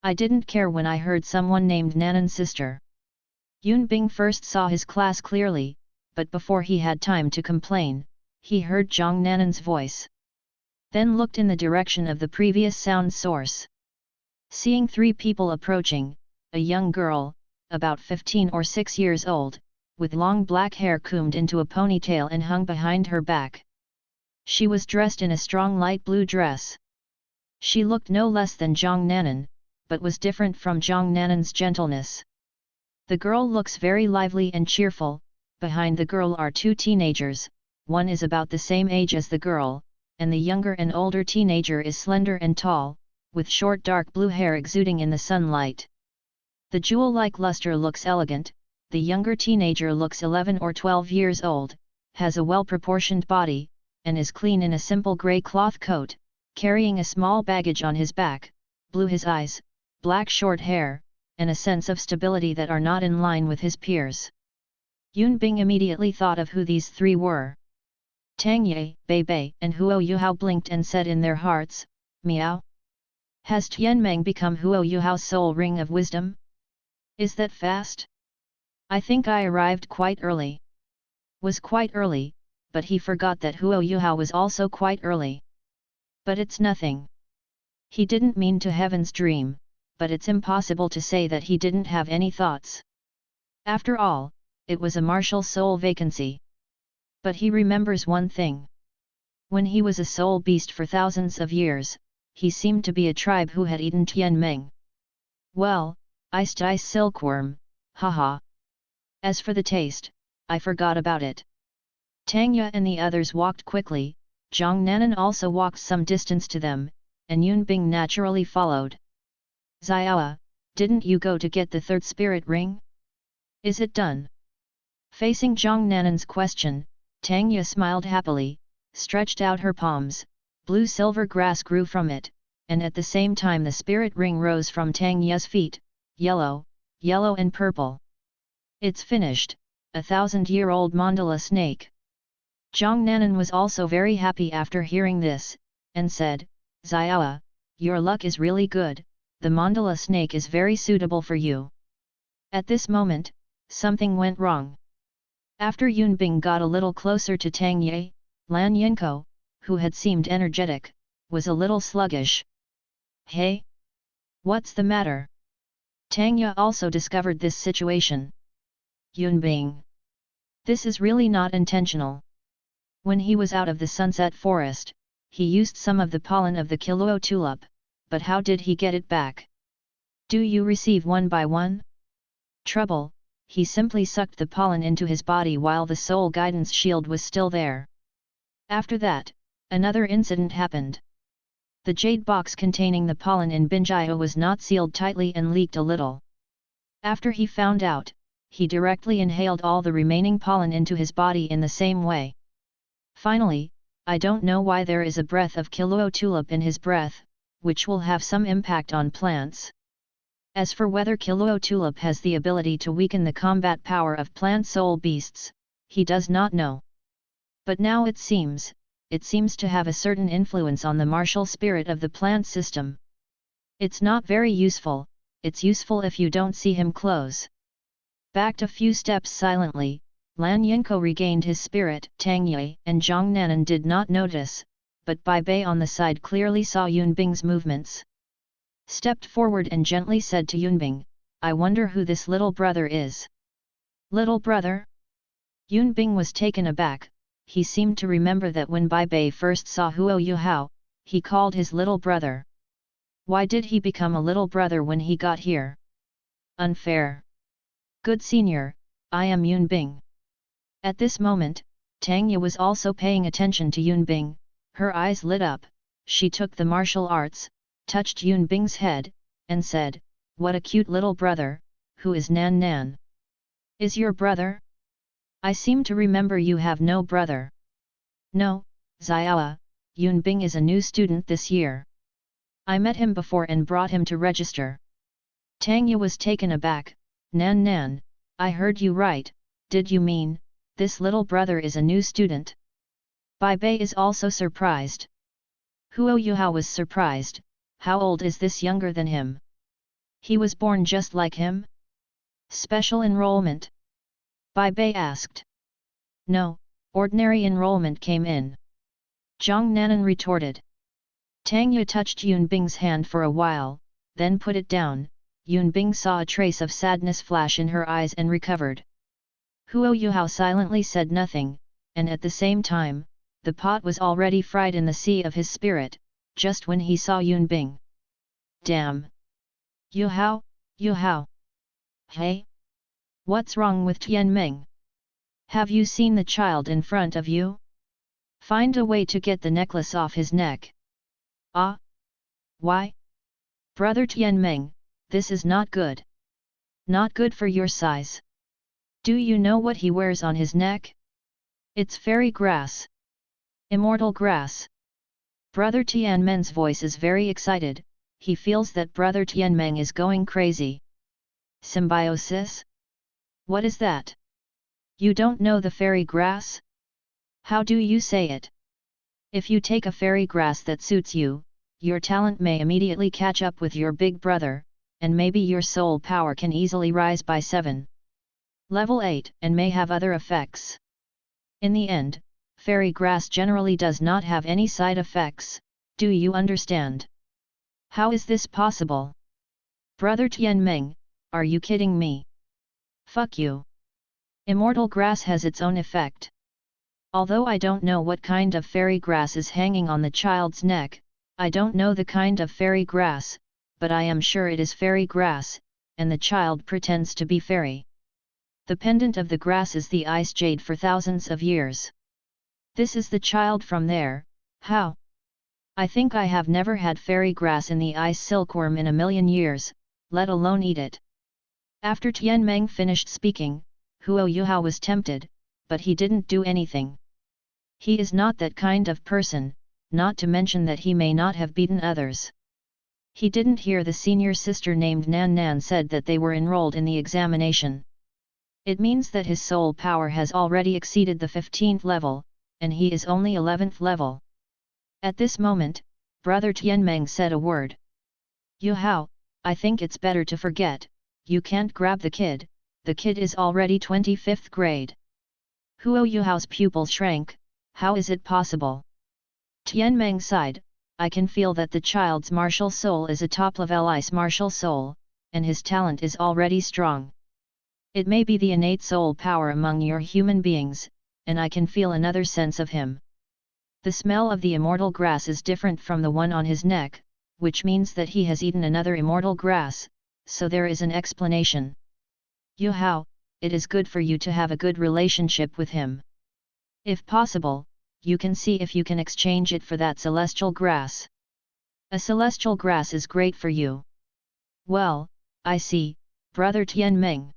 [SPEAKER 1] I didn't care when I heard someone named Nanan's sister. Yunbing first saw his class clearly, but before he had time to complain, he heard Zhang Nanan's voice. Then looked in the direction of the previous sound source. Seeing three people approaching, a young girl, about 15 or 6 years old, with long black hair combed into a ponytail and hung behind her back. She was dressed in a strong light blue dress. She looked no less than Zhang Nanan, but was different from Zhang Nanan's gentleness. The girl looks very lively and cheerful. Behind the girl are two teenagers, one is about the same age as the girl, and the younger and older teenager is slender and tall, with short dark blue hair exuding in the sunlight. The jewel-like luster looks elegant. The younger teenager looks 11 or 12 years old, has a well-proportioned body, and is clean in a simple grey cloth coat, carrying a small baggage on his back, blue his eyes, black short hair, and a sense of stability that are not in line with his peers. Yunbing immediately thought of who these three were. Tang Ye, Bei Bei and Huo Yuhao blinked and said in their hearts, Meow. Has Tianmeng become Huo Yuhao's soul ring of wisdom? Is that fast? I think I arrived quite early. Was quite early, but he forgot that Huo Yuhao was also quite early. But it's nothing. He didn't mean to heaven's dream, but it's impossible to say that he didn't have any thoughts. After all, it was a martial soul vacancy. But he remembers one thing. When he was a soul beast for thousands of years, he seemed to be a tribe who had eaten Tianmeng. Well, iced ice silkworm, haha. As for the taste, I forgot about it. Tang Ye and the others walked quickly. Zhang Nanan also walked some distance to them, and Yunbing naturally followed. Xiaoa, didn't you go to get the third spirit ring? Is it done? Facing Zhang Nanan's question, Tang Ye smiled happily, stretched out her palms, blue-silver grass grew from it, and at the same time the spirit ring rose from Tang Ye's feet, yellow, yellow and purple. It's finished, a 1,000-year-old mandala snake. Zhang Nanan was also very happy after hearing this, and said, Xiaoa, your luck is really good, the mandala snake is very suitable for you. At this moment, something went wrong. After Yunbing got a little closer to Tang Ye, Lan Yinko, who had seemed energetic, was a little sluggish. Hey? What's the matter? Tang Ye also discovered this situation. Yunbing. This is really not intentional. When he was out of the sunset forest, he used some of the pollen of the Douluo tulip, but how did he get it back? Do you receive one by one? Trouble, he simply sucked the pollen into his body while the soul guidance shield was still there. After that, another incident happened. The jade box containing the pollen in Binjio was not sealed tightly and leaked a little. After he found out, he directly inhaled all the remaining pollen into his body in the same way. Finally, I don't know why there is a breath of Douluo tulip in his breath, which will have some impact on plants. As for whether Douluo tulip has the ability to weaken the combat power of plant soul beasts, he does not know. But now it seems to have a certain influence on the martial spirit of the plant system. It's not very useful, it's useful if you don't see him close. Backed a few steps silently, Lan Yinko regained his spirit. Tang Yi and Zhang Nanan did not notice, but Bai Bei on the side clearly saw Yunbing's movements. Stepped forward and gently said to Yunbing, "I wonder who this little brother is." "Little brother?" Yunbing was taken aback. He seemed to remember that when Bai Bei first saw Huo Yuhao, he called his little brother. Why did he become a little brother when he got here? Unfair. "Good senior, I am Yunbing." At this moment, Tang Yi was also paying attention to Yunbing. Her eyes lit up. She took the martial arts, touched Yunbing's head, and said, "What a cute little brother, who is Nan Nan?" "Is your brother? I seem to remember you have no brother." "No, Xiaoa, Yunbing is a new student this year. I met him before and brought him to register." Tang Yi was taken aback. "Nan Nan, I heard you right, did you mean, this little brother is a new student?" Bai Bei is also surprised. Huo Yuhao was surprised. How old is this younger than him? He was born just like him? Special enrollment? Bai Bei asked. "No, ordinary enrollment came in." Zhang Nanan retorted. Tang Yi touched Yunbing's hand for a while, then put it down. Yunbing saw a trace of sadness flash in her eyes and recovered. Huo Yuhao silently said nothing, and at the same time, the pot was already fried in the sea of his spirit, just when he saw Yunbing. "Damn! Yuhao, Yuhao! Hey? What's wrong with Tianming? Have you seen the child in front of you? Find a way to get the necklace off his neck." "Ah? Why? Brother Tianming, this is not good. Not good for your size. Do you know what he wears on his neck? It's fairy grass. Immortal grass." Brother Tianmen's voice is very excited. He feels that Brother Tianmeng is going crazy. Symbiosis? What is that? You don't know the fairy grass? How do you say it? If you take a fairy grass that suits you, your talent may immediately catch up with your big brother, and maybe your soul power can easily rise by 7. Level 8 and may have other effects. In the end, fairy grass generally does not have any side effects, do you understand? How is this possible? Brother Tianmeng, are you kidding me? Fuck you. Immortal grass has its own effect. Although I don't know what kind of fairy grass is hanging on the child's neck, I don't know the kind of fairy grass, but I am sure it is fairy grass, and the child pretends to be fairy. The pendant of the grass is the ice jade for thousands of years. This is the child from there. How? I think I have never had fairy grass in the ice silkworm in a million years, let alone eat it." After Tianmeng finished speaking, Huo Yuhao was tempted, but he didn't do anything. He is not that kind of person, not to mention that he may not have beaten others. He didn't hear the senior sister named Nan Nan said that they were enrolled in the examination. It means that his soul power has already exceeded the 15th level, and he is only 11th level. At this moment, Brother Tianmeng said a word. "Yuhao, I think it's better to forget, you can't grab the kid is already 25th grade." Huo Yuhao's pupils shrank. How is it possible? Tianmeng sighed. "I can feel that the child's martial soul is a top-level ice martial soul, and his talent is already strong. It may be the innate soul power among your human beings, and I can feel another sense of him. The smell of the immortal grass is different from the one on his neck, which means that he has eaten another immortal grass, so there is an explanation. Yuhao, it is good for you to have a good relationship with him. If possible, you can see if you can exchange it for that celestial grass. A celestial grass is great for you." "Well, I see, Brother Tianmeng.